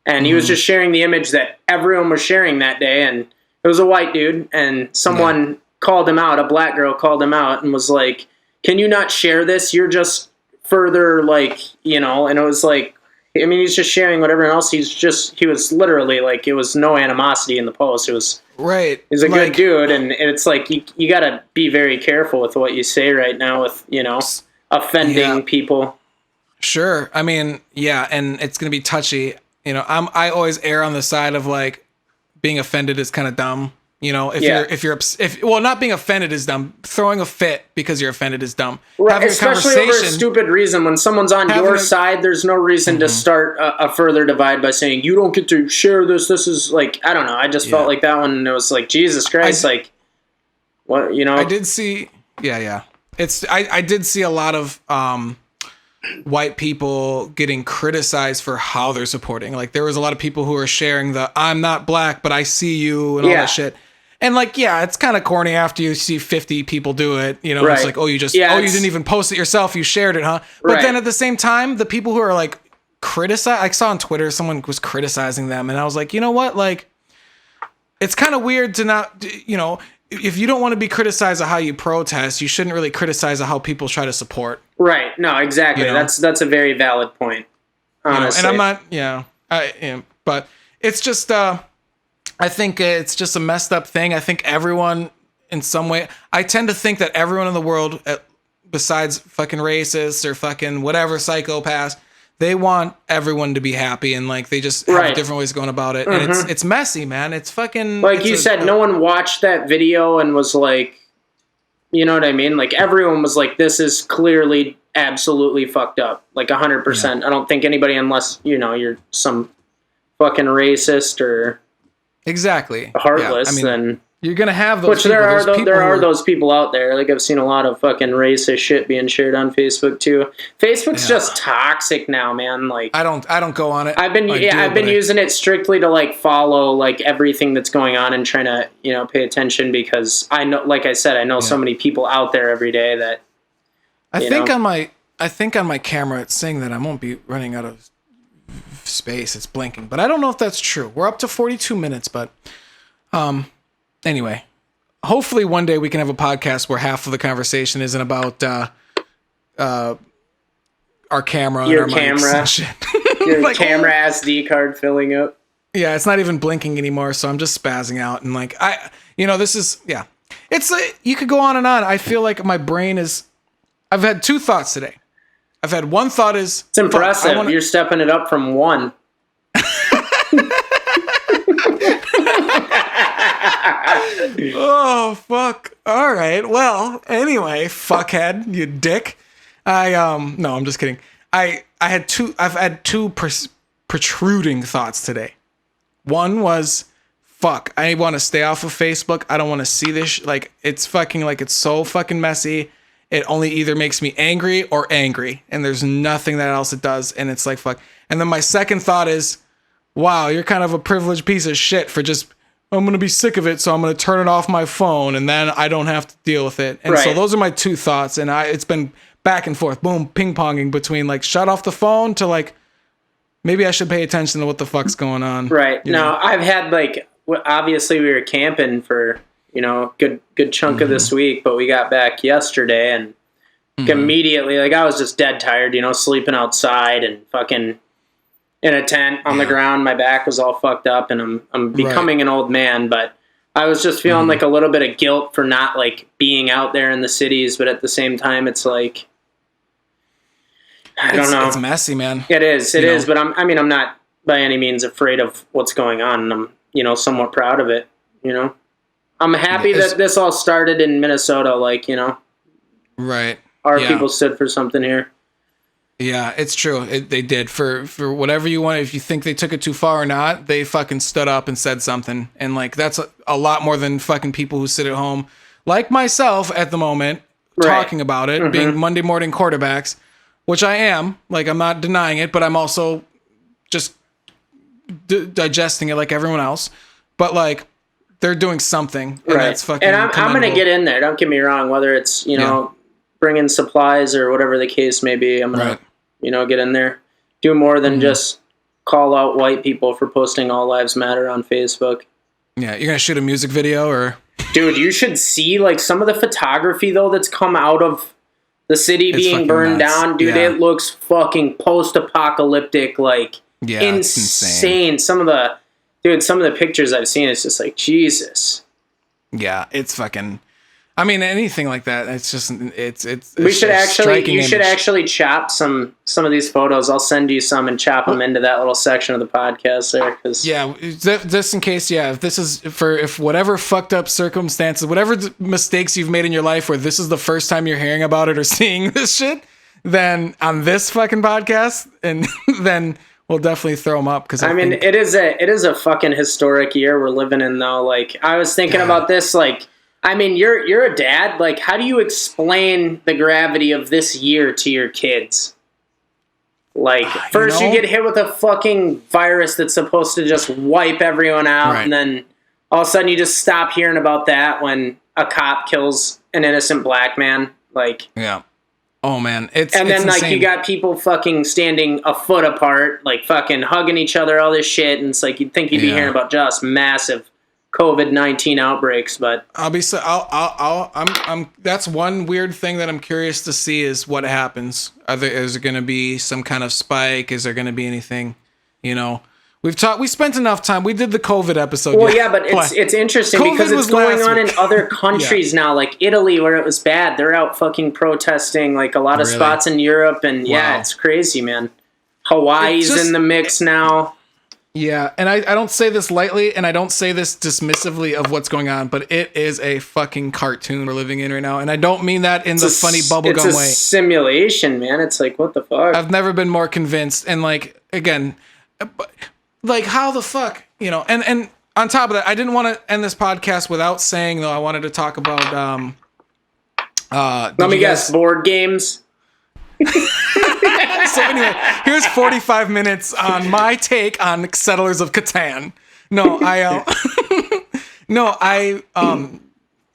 and he was just sharing the image that everyone was sharing that day, and it was a white dude, and someone called him out, a black girl called him out, and was like, "Can you not share this? You're just further like And it was like, I mean, he's just sharing whatever else. He was literally like, it was no animosity in the post. It was right. He's a good dude, and it's like you got to be very careful with what you say right now with offending people. Sure. I mean, yeah, and it's gonna be touchy. I always err on the side of like being offended is kind of dumb. You know, Yeah. if not being offended is dumb. Throwing a fit because you're offended is dumb. Right, Having especially over a stupid reason. When someone's on your side, there's no reason to start a further divide by saying you don't get to share this. This is like, I don't know. I just felt like that one. And it was like, Jesus Christ, like what, you know? I did see, yeah. I did see a lot of white people getting criticized for how they're supporting. Like there was a lot of people who were sharing the "I'm not black, but I see you" and all that shit. And like, yeah, it's kind of corny after you see 50 people do it. You know, it's like, oh, you didn't even post it yourself. You shared it, huh? But then at the same time, the people who are like criticize, I saw on Twitter, someone was criticizing them. And I was like, you know what? Like, it's kind of weird to not, you know, if you don't want to be criticized of how you protest, you shouldn't really criticize of how people try to support. Right. No, exactly. You know? That's a very valid point. Honestly. You know, and I'm not, I am, but it's just, I think it's just a messed up thing. I think everyone in some way, I tend to think that everyone in the world, besides fucking racists or fucking whatever psychopaths, they want everyone to be happy and like they just have different ways of going about it. And it's messy, man. It's fucking like you said, no one watched that video and was like, you know what I mean? Like everyone was like, this is clearly absolutely fucked up. Like 100%. I don't think anybody, unless, you know, you're some fucking racist or exactly heartless, then you're gonna have those. Which there are those people out there. Like I've seen a lot of fucking racist shit being shared on Facebook too. Facebook's just toxic now, man. Like I don't go on it. I've been using it strictly to like follow like everything that's going on and trying to, you know, pay attention because I know, like I said, I know so many people out there every day that I think on my camera it's saying that I won't be running out of space. It's blinking, but I don't know if that's true. We're up to 42 minutes, but anyway, hopefully one day we can have a podcast where half of the conversation isn't about our camera and our mics and shit. Your like, camera SD card filling up. Yeah, it's not even blinking anymore, so I'm just spazzing out and like this is it's like you could go on and on. I feel like my brain is. I've had two thoughts today. I've had one thought is... It's impressive. You're stepping it up from one. Oh, fuck. All right. Well, anyway, fuckhead, you dick. No, I'm just kidding. I've had two protruding thoughts today. One was, fuck, I want to stay off of Facebook. I don't want to see this. Like, it's fucking, like, it's so fucking messy. It only either makes me angry or angry. And there's nothing that else it does. And it's like, fuck. And then my second thought is, wow, you're kind of a privileged piece of shit for just, I'm going to be sick of it. So I'm going to turn it off my phone and then I don't have to deal with it. And so those are my two thoughts. And it's been back and forth, boom, ping ponging between like, shut off the phone to like, maybe I should pay attention to what the fuck's going on. Right. Now I've had like, obviously we were camping for, you know, good chunk of this week, but we got back yesterday and immediately, like I was just dead tired, you know, sleeping outside and fucking in a tent on the ground. My back was all fucked up and I'm becoming an old man, but I was just feeling like a little bit of guilt for not like being out there in the cities. But at the same time, it's like, I don't know. It's messy, man. It is. But I'm not by any means afraid of what's going on. And I'm, you know, somewhat proud of it, you know. I'm happy that this all started in Minnesota, like, you know. Right. Our people stood for something here. Yeah, it's true. They did. For whatever you want, if you think they took it too far or not, they fucking stood up and said something. And, like, that's a lot more than fucking people who sit at home, like myself at the moment, talking about it, being Monday morning quarterbacks, which I am. Like, I'm not denying it, but I'm also just digesting it like everyone else. But, like, they're doing something, and that's fucking. And I'm going to get in there. Don't get me wrong. Whether it's bringing supplies or whatever the case may be, I'm going to get in there. Do more than just call out white people for posting "All Lives Matter" on Facebook. Yeah, you're going to shoot a music video, or dude, you should see like some of the photography though that's come out of the city being burned down. Dude, it looks fucking post-apocalyptic, like insane. Some of the pictures I've seen, it's just like, Jesus. Yeah, it's fucking... I mean, anything like that. It's just We should actually. You should image. actually chop some of these photos. I'll send you some and chop them into that little section of the podcast there. Cause Yeah, just in case. Yeah, if this is if whatever fucked up circumstances, whatever mistakes you've made in your life, where this is the first time you're hearing about it or seeing this shit, then on this fucking podcast, and then we'll definitely throw them up. Because I mean, it is a fucking historic year we're living in, though. Like, I was thinking about this, like. I mean, you're a dad. Like, how do you explain the gravity of this year to your kids? Like, first you get hit with a fucking virus that's supposed to just wipe everyone out, and then all of a sudden you just stop hearing about that when a cop kills an innocent black man. Like, yeah. Oh man, it's then insane. like you got people fucking standing a foot apart, like fucking hugging each other, all this shit, and it's like you'd think you'd be hearing about just massive COVID-19 outbreaks, but I'm that's one weird thing that I'm curious to see is what happens. Is there going to be some kind of spike? Is there going to be anything? You know, we spent enough time. We did the COVID episode. Well, yeah, but it's interesting COVID because it's going on in other countries Yeah. now, like Italy, where it was bad. They're out fucking protesting, like a lot of spots in Europe, and yeah, it's crazy, man. Hawaii's in the mix now. Yeah, and I don't say this lightly, and I don't say this dismissively of what's going on, but it is a fucking cartoon we're living in right now, and I don't mean that in the funny bubblegum way. It's a simulation, man. It's like, what the fuck? I've never been more convinced, and like, again, like, how the fuck, you know, and on top of that, I didn't want to end this podcast without saying, though, I wanted to talk about, let me guess, board games? So anyway, here's 45 minutes on my take on Settlers of Catan.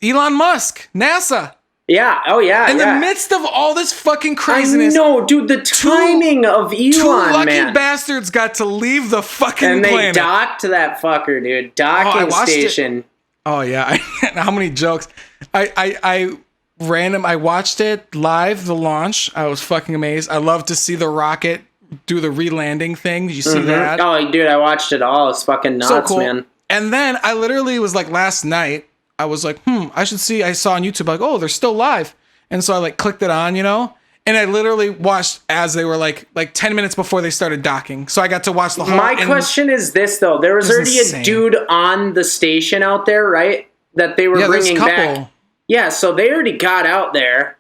Elon Musk, NASA. Yeah. Oh, yeah. In the midst of all this fucking craziness. I know, dude. The timing of Elon, two lucky man. bastards got to leave the fucking and they planet. docked to that fucker, dude. Docking station. Oh yeah. How many jokes? I watched it live, the launch. I was fucking amazed. I love to see the rocket do the re-landing thing. Did you see that? Oh, dude, I watched it all. It's fucking nuts, so cool. man. And then I literally was like, last night, I was like, I should see. I saw on YouTube, like, oh, they're still live. And so I like clicked it on, you know? And I literally watched as they were like 10 minutes before they started docking. So I got to watch the whole. My question is this, though. There was already a dude on the station out there, right? That they were bringing back. Yeah, so they already got out there.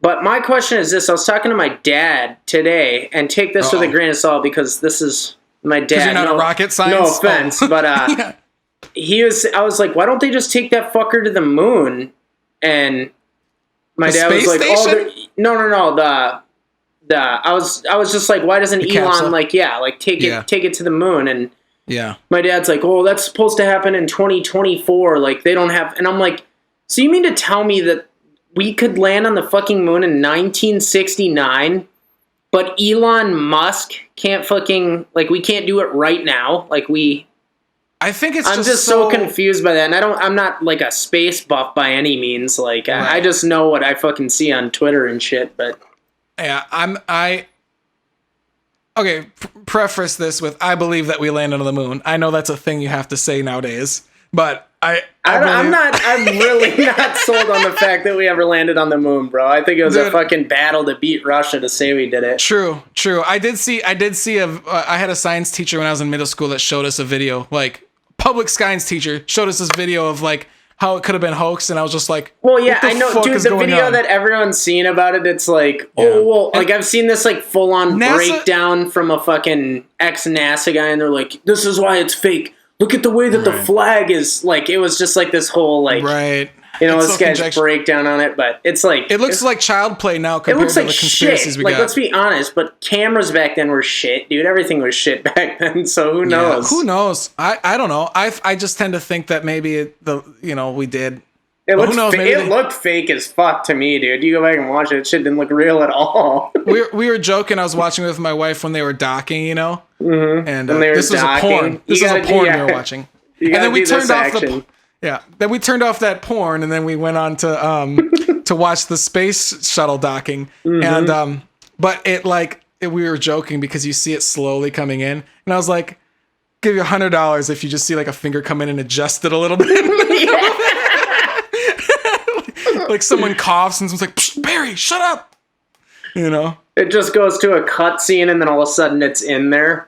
But my question is this. I was talking to my dad today, and take this with a grain of salt because this is my dad. Because you're not a rocket science? No offense, but I was like, why don't they just take that fucker to the moon? And my dad was like, no. I was just like, why doesn't Elon take it to the moon? And my dad's like, oh, that's supposed to happen in 2024. Like they don't have, and I'm like, so you mean to tell me that we could land on the fucking moon in 1969, but Elon Musk can't fucking, like, we can't do it right now? Like I think I'm just so confused by that, and I'm not like a space buff by any means. Like I just know what I fucking see on Twitter and shit. But yeah, preface this with I believe that we landed on the moon. I know that's a thing you have to say nowadays, but I'm really not sold on the fact that we ever landed on the moon, bro. I think it was a fucking battle to beat Russia to say we did it. True. I did see I had a science teacher when I was in middle school that showed us a video, like public science teacher showed us this video of like how it could have been hoaxed, and I was just like, well, yeah, I know, dude, the video that everyone's seen about it, it's like, like I've seen this like full on breakdown from a fucking ex-NASA guy, and they're like, this is why it's fake. Look at the way that the flag is, like, it was just like this whole, like, this guy's breakdown on it, but it's like... It looks like child play now compared to the conspiracies we got. Like, let's be honest, but cameras back then were shit, dude. Everything was shit back then, so who knows? Who knows? I don't know. I just tend to think that maybe, we did. It looked fake as fuck to me, dude. You go back and watch it, shit didn't look real at all. we were joking. I was watching with my wife when they were docking, you know? Mm-hmm. And this was a porn. This was a porn we were watching. And then we turned off then we turned off that porn, and then we went on to to watch the space shuttle docking. Mm-hmm. And but we were joking because you see it slowly coming in, and I was like, give you $100 if you just see like a finger come in and adjust it a little bit. Like someone coughs and someone's like, Psh, Barry, shut up. You know? It just goes to a cutscene and then all of a sudden it's in there.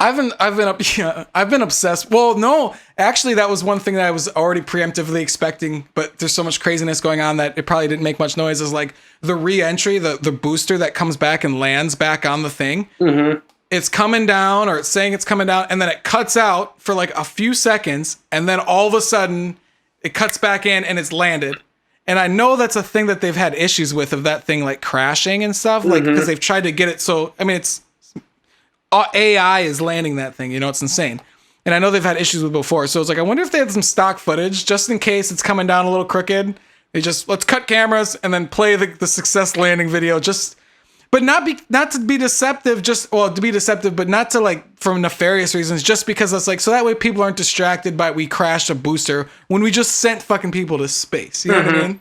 I've been obsessed. Well, no, actually, that was one thing that I was already preemptively expecting, but there's so much craziness going on that it probably didn't make much noise. Is like the re-entry, the booster that comes back and lands back on the thing. Mm-hmm. It's coming down, or it's saying it's coming down, and then it cuts out for like a few seconds, and then all of a sudden it cuts back in and it's landed. And I know that's a thing that they've had issues with, of that thing like crashing and stuff, like because they've tried to get it. So I mean, it's AI is landing that thing, you know, it's insane. And I know they've had issues with before. So it's like, I wonder if they had some stock footage just in case it's coming down a little crooked. They just, let's cut cameras and then play the success landing video. But not to be deceptive, to be deceptive, but not to like for nefarious reasons, just because it's like, so that way people aren't distracted by we crashed a booster when we just sent fucking people to space. You know what I mean?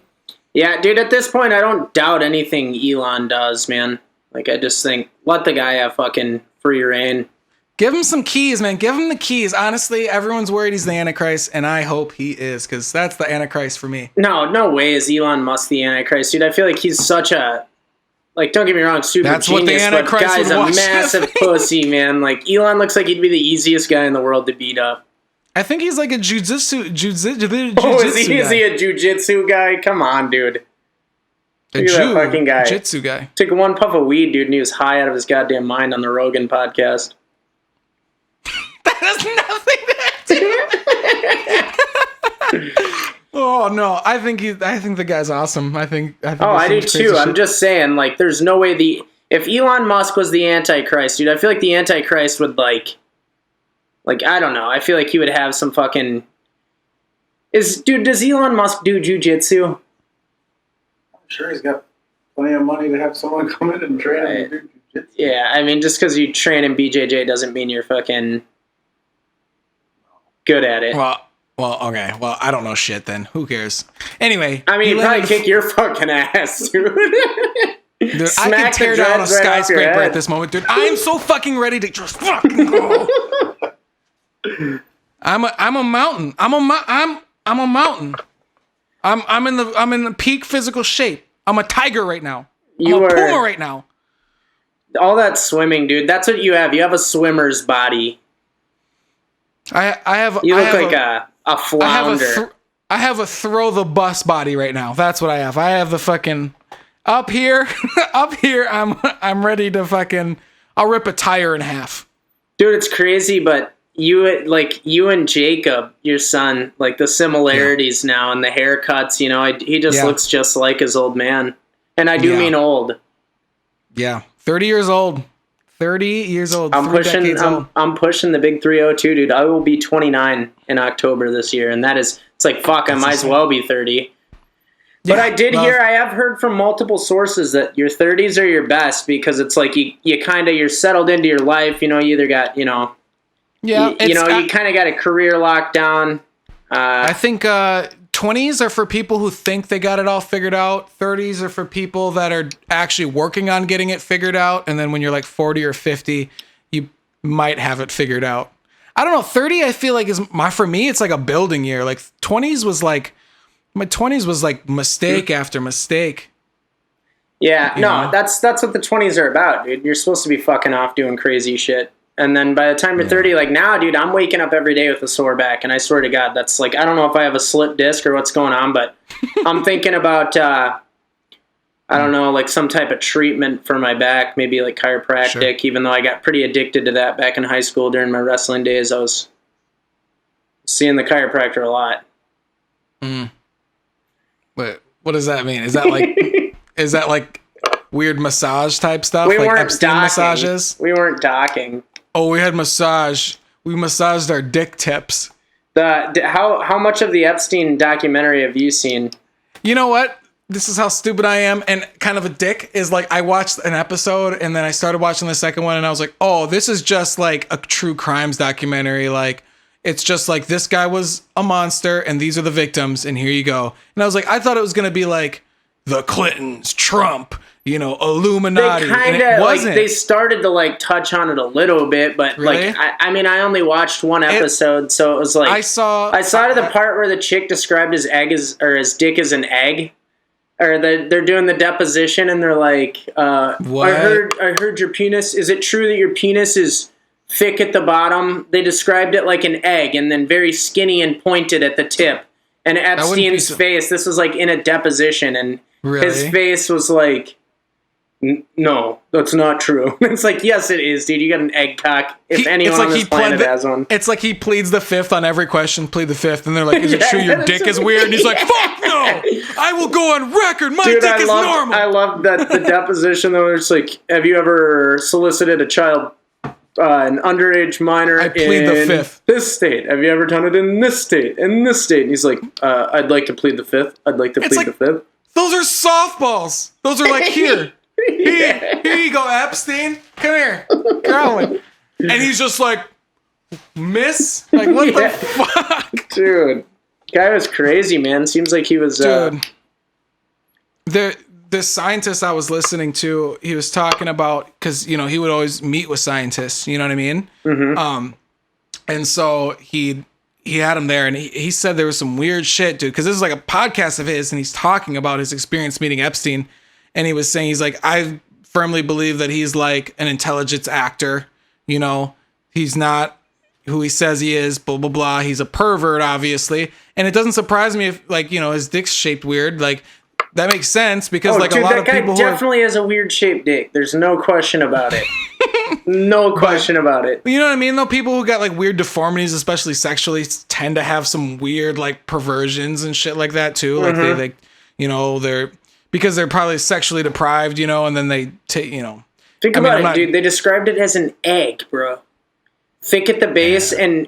Yeah, dude, at this point, I don't doubt anything Elon does, man. Like, I just think, let the guy have fucking free reign. Give him some keys, man. Give him the keys. Honestly, everyone's worried he's the Antichrist, and I hope he is, because that's the Antichrist for me. No way is Elon Musk the Antichrist, dude. I feel like he's such a, like, don't get me wrong, super that's genius, what the Antichrist but guy's a watch. massive pussy, man. Like, Elon looks like he'd be the easiest guy in the world to beat up. I think he's like a jujitsu Oh, is he a jujitsu guy? Come on, dude. A Look at that fucking guy. Jitsu guy. Took one puff of weed, dude, and he was high out of his goddamn mind on the Rogan podcast. That has nothing to do. Oh no, I think the guy's awesome. I think I do too. I'm just saying, like, there's no way if Elon Musk was the Antichrist, dude, I feel like the Antichrist would like I don't know. I feel like he would have some fucking. Does Elon Musk do jujitsu? Sure, he's got plenty of money to have someone come in and train him to do jiu-jitsu. Yeah, I mean, just because you train in BJJ doesn't mean you're fucking good at it. Well, okay. Well, I don't know shit then. Who cares? Anyway. I mean, he'd probably kick your fucking ass, dude. Dude, I could tear down a skyscraper at this moment, dude. I'm so fucking ready to just fucking go. I'm a mountain. I'm a mountain. I'm in the peak physical shape. I'm a tiger right now. I'm a puma right now. All that swimming, dude. That's what you have. You have a swimmer's body. You look like a flounder. I have a throw the bus body right now. That's what I have. I have the fucking up here. I'm ready to fucking. I'll rip a tire in half. Dude, it's crazy, but you and Jacob, your son, like the similarities now and the haircuts, you know, he just looks just like his old man. And I do mean old. Yeah. 30 years old. 30 years old. I'm pushing the big 302, dude. I will be 29 in October this year. And it's like, fuck, I might as well be 30. But I have heard from multiple sources that your 30s are your best because it's like you're settled into your life. You know, you either got, you know, you kind of got a career locked down. I think 20s are for people who think they got it all figured out. 30s are for people that are actually working on getting it figured out. And then when you're like 40 or 50, you might have it figured out. I don't know. 30, I feel like for me, it's like a building year. Like 20s was like, my 20s was like mistake after mistake. Yeah, no, that's what the 20s are about, dude. You're supposed to be fucking off doing crazy shit. And then by the time you're 30, like now, dude, I'm waking up every day with a sore back. And I swear to God, that's like, I don't know if I have a slip disc or what's going on, but I'm thinking about, I don't know, like some type of treatment for my back, maybe like chiropractic, even though I got pretty addicted to that back in high school during my wrestling days. I was seeing the chiropractor a lot. Wait, what does that mean? Is that like weird massage type stuff? We like weren't Epstein docking. massages? We weren't docking. Oh, we had massage. We massaged our dick tips. How much of the Epstein documentary have you seen? You know what? This is how stupid I am and kind of a dick is like I watched an episode and then I started watching the second one and I was like, oh, this is just like a true crimes documentary. Like it's just like this guy was a monster and these are the victims and here you go. And I was like, I thought it was going to be like the Clintons, Trump, you know, Illuminati. They kind of like they started to like touch on it a little bit, but really? Like I mean, I only watched one episode, so it was like I saw to the part where the chick described his dick as an egg, or they're doing the deposition, and they're like, What? I heard your penis. Is it true that your penis is thick at the bottom? They described it like an egg, and then very skinny and pointed at the tip. And Epstein's face, this was like in a deposition, and his face was like, no, that's not true. It's like, yes, it is, dude. You got an egg cock. If anyone on this planet has one. It's like he pleads the fifth on every question, plead the fifth, and they're like, is it true your dick is weird? And he's like, fuck no! I will go on record, my dick is normal! I love that the deposition, though, it's like, have you ever solicited a child, an underage minor I plead the fifth. This state? Have you ever done it in this state? In this state? And he's like, I'd like to plead the fifth. I'd like to plead the fifth. Those are softballs. Those are like, here. Here you go, Epstein. Come here. Carolyn. And he's just like, miss? Like, what the fuck? Dude. Guy was crazy, man. Seems like he was... Dude. The scientist I was listening to, he was talking about... Because, he would always meet with scientists. You know what I mean? Mm-hmm. And so he had him there, and he said there was some weird shit, dude. Because this is like a podcast of his, and he's talking about his experience meeting Epstein. And he was saying, he's like, I firmly believe that he's like an intelligence actor. He's not who he says he is, blah, blah, blah. He's a pervert, obviously. And it doesn't surprise me if, like, his dick's shaped weird. Like, that makes sense because, a lot of people that guy definitely has a weird shaped dick. There's no question about it. No question about it. You know what I mean, though? People who got, like, weird deformities, especially sexually, tend to have some weird, like, perversions and shit like that, too. Like, they're... Because they're probably sexually deprived, and then they take, Think about it, dude. They described it as an egg, bro. Thick at the base and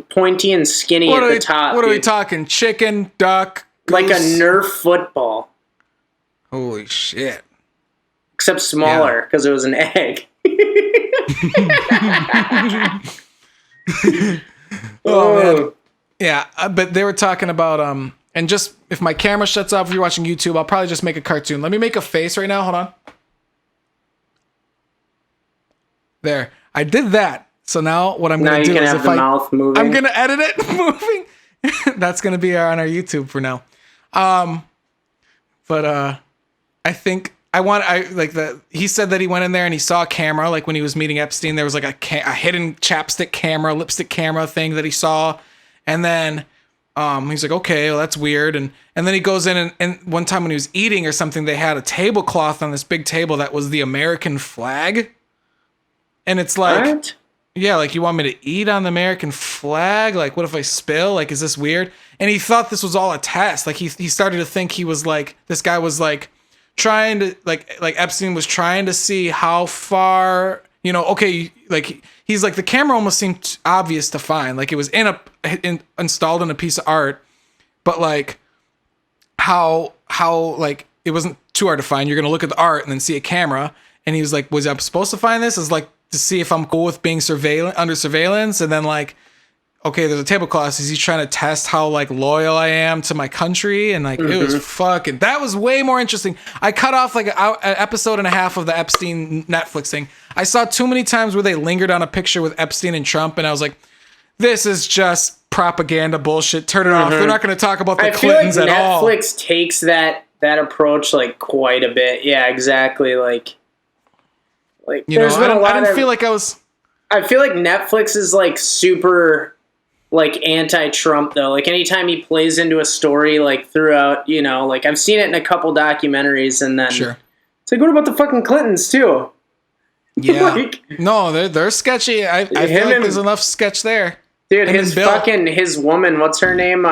pointy and skinny at the top. What are we talking? Chicken, duck, goose? Like a Nerf football. Holy shit. Except smaller, because it was an egg. Man. Yeah, but they were talking about... And just, if my camera shuts off, if you're watching YouTube, I'll probably just make a cartoon. Let me make a face right now. Hold on. There. I did that. So now what I'm going to do is if mouth moving. I'm going to edit it moving. That's going to be on our YouTube for now. But I think he said that he went in there and he saw a camera. Like when he was meeting Epstein, there was like a hidden chapstick camera, lipstick camera thing that he saw. And then... he's like, okay, well, that's weird. And then he goes in and one time when he was eating or something, they had a tablecloth on this big table that was the American flag. And it's like, what? Yeah, like, you want me to eat on the American flag? Like, what if I spill? Like, is this weird? And he thought this was all a test. Like, he started to think he was like, this guy was like trying to, like Epstein was trying to see how far, okay, like, he's like, the camera almost seemed obvious to find. Like, it was installed in a piece of art, but like how like it wasn't too hard to find. You're gonna look at the art and then see a camera. And he was like, was I supposed to find this? Is like to see if I'm cool with being under surveillance. And then like, okay, there's a tablecloth. Is he trying to test how like loyal I am to my country? And like, It was fucking, that was way more interesting. I cut off like an episode and a half of the Epstein Netflix thing. I saw too many times where they lingered on a picture with Epstein and Trump. And I was like, this is just propaganda bullshit. Turn it off. They're not going to talk about the Clintons at all. Netflix takes that approach like quite a bit. Yeah, exactly. Like there's been a lot. I didn't feel like I was. I feel like Netflix is like super like anti-Trump though. Like anytime he plays into a story like throughout, like I've seen it in a couple documentaries, and then it's like, what about the fucking Clintons too? Yeah. No, they're sketchy. I feel like there's enough sketch there. Dude, his woman, what's her name?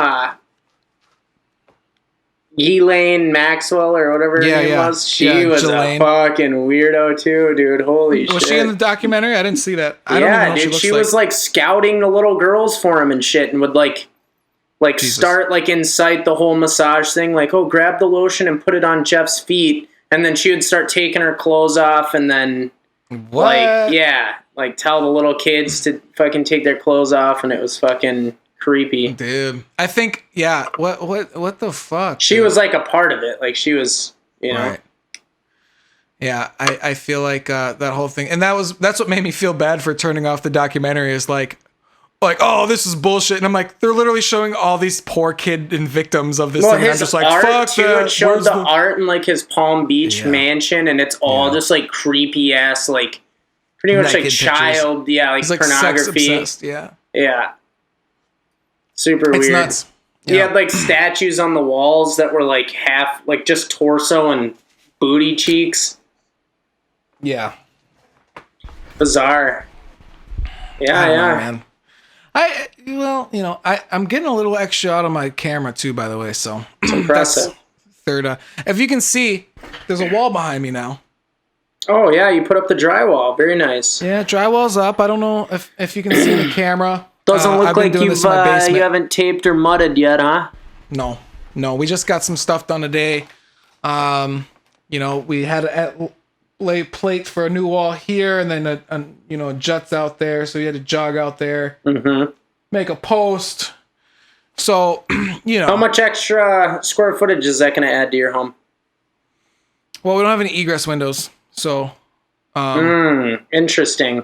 Ghislaine Maxwell or whatever her name was. She was a fucking weirdo too, dude. Holy shit. Was she in the documentary? I didn't see that. I don't even know what dude. She was like scouting the little girls for him and shit, and would like start like incite the whole massage thing. Like, oh, grab the lotion and put it on Jeff's feet, and then she would start taking her clothes off, and then like tell the little kids to fucking take their clothes off, and it was fucking creepy, dude. I think what the fuck? She was like a part of it. Like she was, Right. Yeah, I feel like that whole thing, and that's what made me feel bad for turning off the documentary. Is like, like, oh, this is bullshit. And I'm like, they're literally showing all these poor kid and victims of this thing. And I'm just like, fuck too, that. it showed Where's the art in like his Palm Beach Yeah. mansion, and it's all just like creepy ass, like pretty much Naked like child, pictures. like It's like pornography. sex obsessed, yeah. Yeah. Super It's weird. nuts. He had like statues on the walls that were like half, like just torso and booty cheeks. Yeah. Bizarre. Yeah, I don't know, yeah. man. I'm getting a little extra out of my camera too, by the way. So It's impressive. third. If you can see, there's a wall behind me now. Oh yeah, you put up the drywall. Very nice. Yeah, drywall's up. I don't know if you can see the camera. Doesn't look I've been like doing this in my basement. you haven't taped or mudded yet, huh? No, we just got some stuff done today. We had to lay plate for a new wall here, and then a juts out there, so we had to jog out there, make a post. So, How much extra square footage is that going to add to your home? Well, we don't have any egress windows, so Interesting.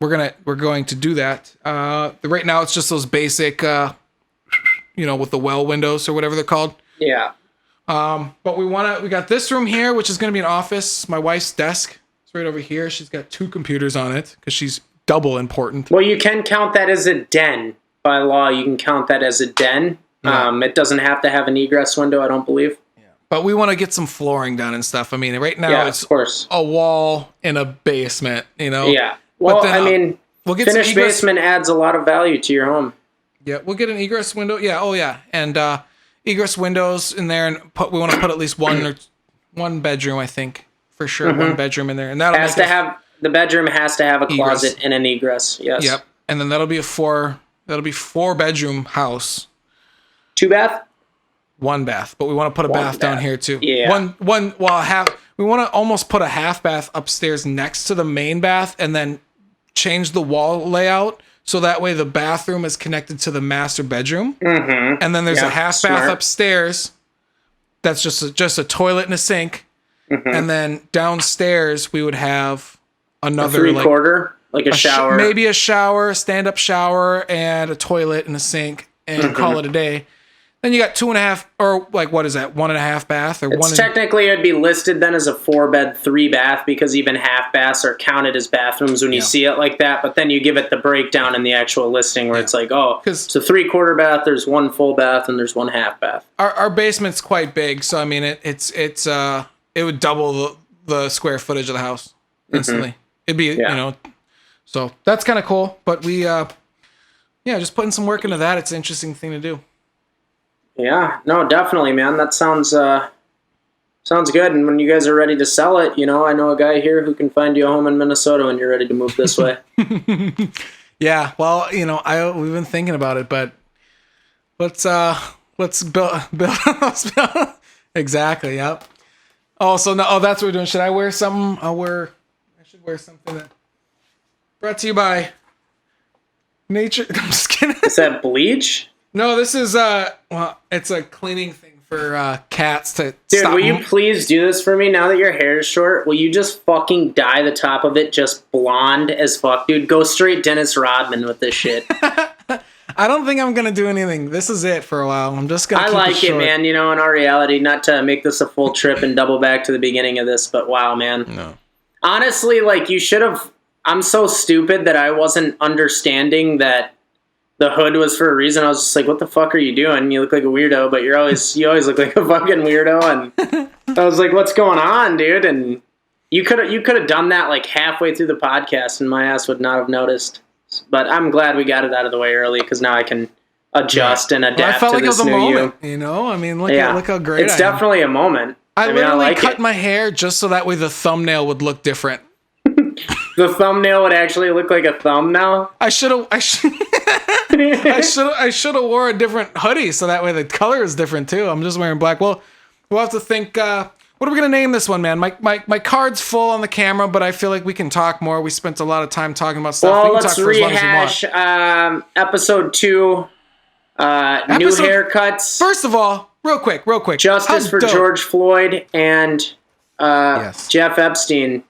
we're going to do that. Right now, it's just those basic, with the well windows or whatever they're called. Yeah. But we got this room here, which is going to be an office. My wife's desk is right over here. She's got 2 computers on it because she's double important. Well, you can count that as a den. By law, you can count that as a den. Yeah. It doesn't have to have an egress window, I don't believe. But we want to get some flooring done and stuff. I mean, right now it's of course. a wall in a basement, Yeah. Well, then, we'll get finished some egress. basement adds a lot of value to your home. Yeah, we'll get an egress window. Yeah, oh yeah. And egress windows in there, and we want to put at least one bedroom, I think, for sure. One bedroom in there. And that'll The bedroom has to have a closet and an egress. Yes. Yep. And then that'll be 4 bedroom house. 2 bath? 1 bath, but we want to put a bath down here too. Yeah. We want to almost put a half bath upstairs next to the main bath, and then change the wall layout so that way the bathroom is connected to the master bedroom. Mm-hmm. And then there's a half bath upstairs. That's just a toilet and a sink. Mm-hmm. And then downstairs we would have another 3/4, like a shower, maybe a shower, stand-up shower, and a toilet and a sink, and call it a day. Then you got 2.5, or like, what is that? 1.5 bath, or technically it'd be listed then as a 4-bed, 3-bath, because even half baths are counted as bathrooms when you see it like that. But then you give it the breakdown in the actual listing where it's like, it's a 3/4 bath, there's 1 full bath, and there's 1 half bath. Our basement's quite big, so I mean it would double the square footage of the house instantly. It'd be so that's kind of cool. But we just putting some work into that. It's an interesting thing to do. Yeah, no, definitely, man. That sounds good. And when you guys are ready to sell it, I know a guy here who can find you a home in Minnesota when you're ready to move this way. Yeah, well, we've been thinking about it, but let's build. Exactly. Yep. Oh, that's what we're doing. Should I wear something? I should wear something that brought to you by Nature. I'm just kidding. Is that bleach? No, this is it's a cleaning thing for cats to Dude, stop. will you please do this for me now that your hair is short? Will you just fucking dye the top of it just blonde as fuck, dude? Go straight Dennis Rodman with this shit. I don't think I'm gonna do anything. This is it for a while. I'm just gonna. I like it, man. In our reality, not to make this a full trip and double back to the beginning of this, but wow, man. No. Honestly, like you should have. I'm so stupid that I wasn't understanding that the hood was for a reason. I was just like, what the fuck are you doing? You look like a weirdo, but you always look like a fucking weirdo. And I was like, what's going on, dude? And you could have done that like halfway through the podcast and my ass would not have noticed. But I'm glad we got it out of the way early because now I can adjust and adapt to this new moment, you. I mean, look how great it's definitely a moment. I literally cut it. my hair just so that way the thumbnail would look different. The thumbnail would actually look like a thumb now. I should have wore a different hoodie so that way the color is different too. I'm just wearing black. Well, we'll have to think. What are we gonna name this one, man? My card's full on the camera, but I feel like we can talk more. We spent a lot of time talking about stuff. Well, let's rehash episode 2. New haircuts. First of all, real quick. Justice for George Floyd and Jeff Epstein.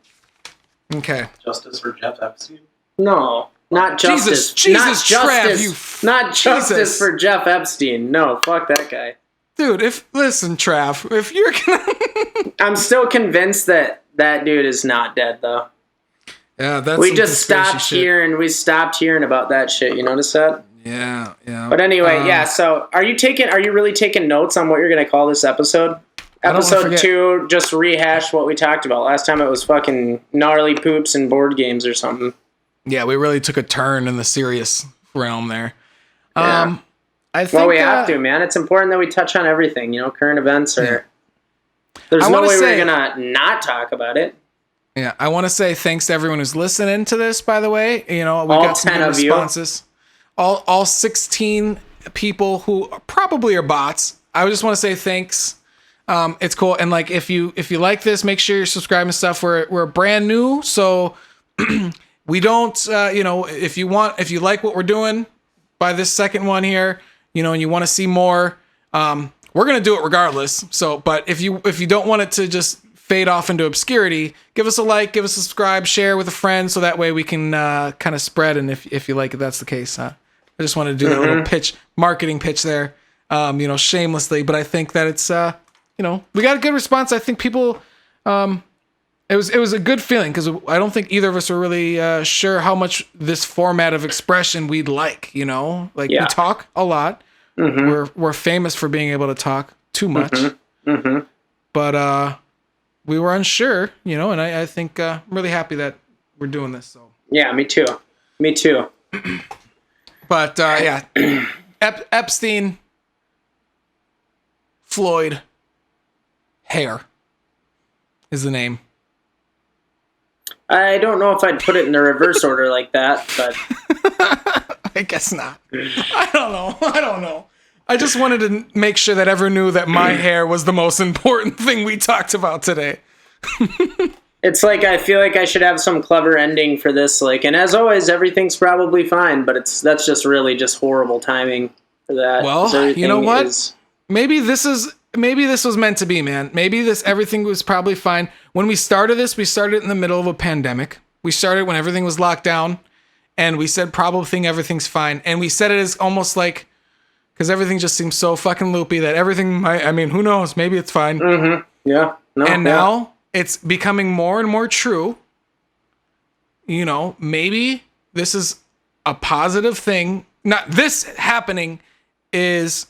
Okay. Justice for Jeff Epstein? No. Not justice. Jesus, Trav, not justice Jesus. for Jeff Epstein. No, fuck that guy. Dude, listen, Trav, if you're gonna... I'm still convinced that dude is not dead, though. Yeah, that's we some just stopped shit. hearing about that shit. You notice that? Yeah. But anyway, yeah. So, are you really taking notes on what you're gonna call this episode? Episode 2, just rehash what we talked about last time. It was fucking gnarly poops and board games or something. Yeah, we really took a turn in the serious realm there. Yeah. I think we have to, man. It's important that we touch on everything. Current events are. Yeah. There's no way we're gonna not talk about it. Yeah, I want to say thanks to everyone who's listening to this. By the way, we all got some 10 good of responses. All 16 people who probably are bots. I just want to say thanks. It's cool, and like if you like this, make sure you're subscribing and stuff. We're brand new, so we don't. If you like what we're doing by this second one here, and you want to see more, we're gonna do it regardless. So, but if you don't want it to just fade off into obscurity, give us a like, give us a subscribe, share with a friend, so that way we can kind of spread. And if you like it, that's the case. I just wanted to do that little marketing pitch there, shamelessly. But I think that it's we got a good response. I think people, it was a good feeling because I don't think either of us are really sure how much this format of expression we'd like. We talk a lot. Mm-hmm. We're famous for being able to talk too much. Mm-hmm. Mm-hmm. But we were unsure, and I think I'm really happy that we're doing this. So yeah, me too. But yeah, Epstein, Floyd, Hair is the name. I don't know if I'd put it in the reverse order like that, but I guess not. I don't know. I just wanted to make sure that everyone knew that my hair was the most important thing we talked about today. It's like I feel like I should have some clever ending for this, and as always, everything's probably fine, but that's just really just horrible timing for that. Well, you know what? Maybe this was meant to be, man. Maybe everything was probably fine. When we started this, we started in the middle of a pandemic. We started when everything was locked down, and we said probably everything's fine. And we said it as almost like, because everything just seems so fucking loopy that everything might, who knows? Maybe it's fine. Mm-hmm. Yeah. Now it's becoming more and more true. Maybe this is a positive thing. Not this happening is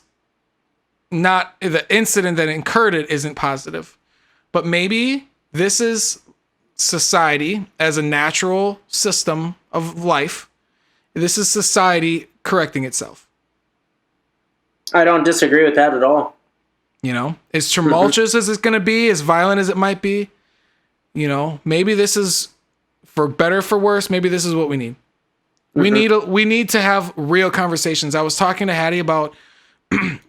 not the incident that incurred it isn't positive, but maybe this is society as a natural system of life. This is society correcting itself. I don't disagree with that at all. As tumultuous as it's going to be, as violent as it might be, maybe this is for better, for worse. Maybe this is what we need. Mm-hmm. We need to have real conversations. I was talking to Hattie about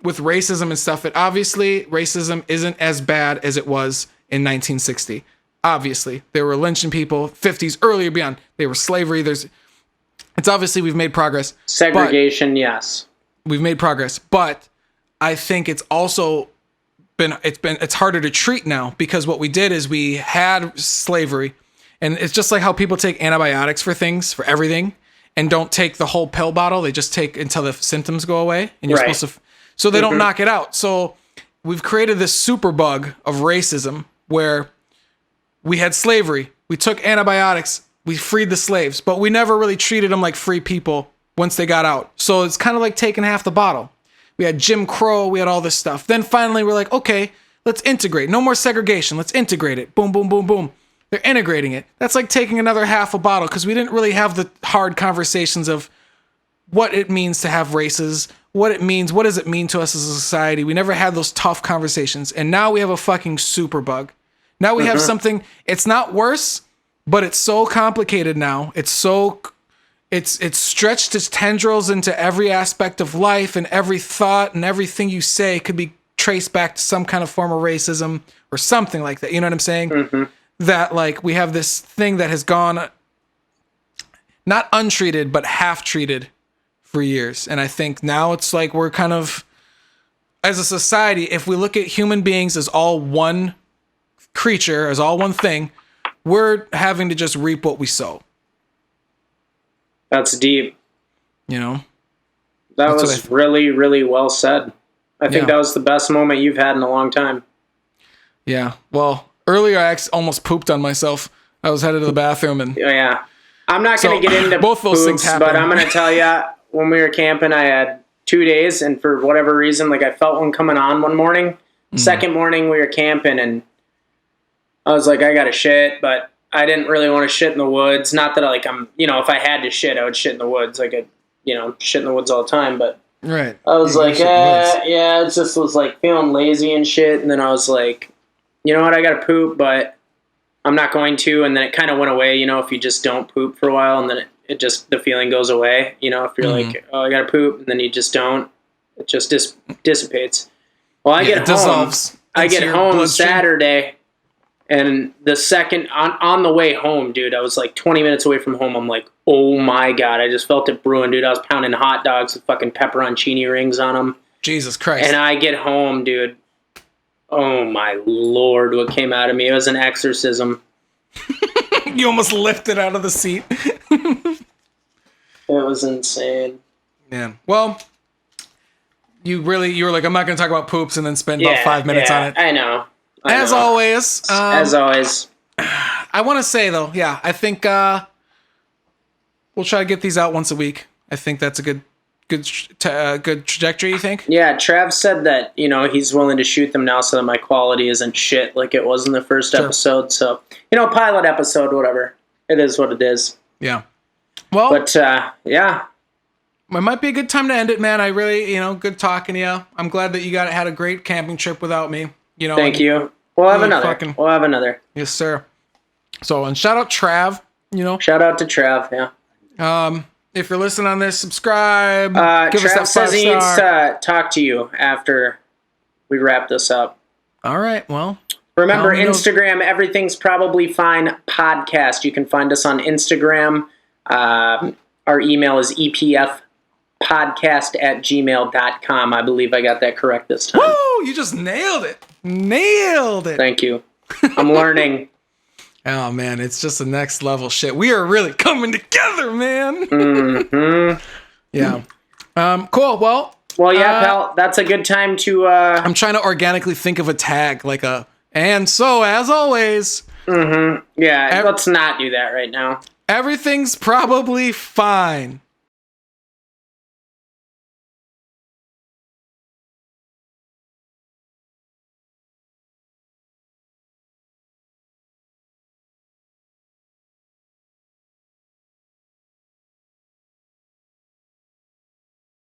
with racism and stuff, that obviously racism isn't as bad as it was in 1960. Obviously, they were lynching people, 50s, earlier beyond. They were slavery. It's obviously we've made progress. Segregation, yes. We've made progress, but I think it's also it's harder to treat now because what we did is we had slavery, and it's just like how people take antibiotics for things, for everything, and don't take the whole pill bottle. They just take until the symptoms go away, and you're supposed to, so they don't knock it out. So we've created this super bug of racism where we had slavery, we took antibiotics, we freed the slaves, but we never really treated them like free people once they got out. So it's kind of like taking half the bottle. We had Jim Crow, we had all this stuff. Then finally we're like, okay, let's integrate. No more segregation. Let's integrate it. Boom, boom, boom, boom. They're integrating it. That's like taking another half a bottle because we didn't really have the hard conversations of what it means to have races, what it means, what does it mean to us as a society. We never had those tough conversations. And now we have a fucking super bug. Now we have something, it's not worse, but it's so complicated now. It's stretched its tendrils into every aspect of life, and every thought and everything you say could be traced back to some kind of form of racism or something like that. You know what I'm saying? Mm-hmm. That like we have this thing that has gone not untreated, but half treated for years. And I think now it's like we're kind of, as a society, if we look at human beings as all one creature, as all one thing, we're having to just reap what we sow. That's deep. You know? That That's was really, really well said. I think Yeah. that was the best moment you've had in a long time. Yeah. Well, earlier I almost pooped on myself. I was headed to the bathroom and Yeah. I'm not going to get into both those things poops, happen. but I'm going to tell you, when we were camping, I had 2 days, and for whatever reason, like I felt one coming on one morning. Second morning, we were camping, and I was like, I got to shit, but I didn't really want to shit in the woods. Not that if I had to shit, I would shit in the woods. Like, shit in the woods all the time, but right. I was You like, shit in the woods. yeah, it just was like feeling lazy and shit. And then I was like, you know what, I got to poop, but I'm not going to. And then it kind of went away, if you just don't poop for a while, and then it just, the feeling goes away. If you're like, oh, I got to poop, and then you just don't, it just dissipates. Well, I get it home. dissolves I into get your home bloodstream. Saturday, and the second on the way home, dude, I was like 20 minutes away from home. I'm like, oh my God, I just felt it brewing, dude. I was pounding hot dogs with fucking pepperoncini rings on them. Jesus Christ. And I get home, dude. Oh my Lord, what came out of me? It was an exorcism. You almost lifted out of the seat. It was insane. Man. Well, you were like, I'm not going to talk about poops and then spend about 5 minutes on it. I know. As always. As always. I want to say, though, yeah, I think we'll try to get these out once a week. I think that's a good trajectory, you think? Yeah, Trav said that, he's willing to shoot them now so that my quality isn't shit like it was in the first episode. So, pilot episode, whatever. It is what it is. Yeah. Well, But, yeah. it might be a good time to end it, man. I really, good talking to you. I'm glad that you had a great camping trip without me. Thank you. We'll have another. We'll have another. Yes, sir. So, and shout out Trav, Shout out to Trav, yeah. If you're listening on this, subscribe. Give us Trav that 5 says he needs star. to talk to you after we wrap this up. All right, well. Remember, Let me know. Instagram, Everything's Probably Fine podcast. You can find us on Instagram. Our email is epfpodcast@gmail.com. I believe I got that correct this time. Woo! You just nailed it. Nailed it. Thank you. I'm learning. Oh, man, it's just the next level shit. We are really coming together, man. Mm-hmm. Yeah. Cool. Well, yeah, pal, that's a good time to... I'm trying to organically think of a tag, like and so, as always... Mm-hmm. Yeah, let's not do that right now. Everything's probably fine.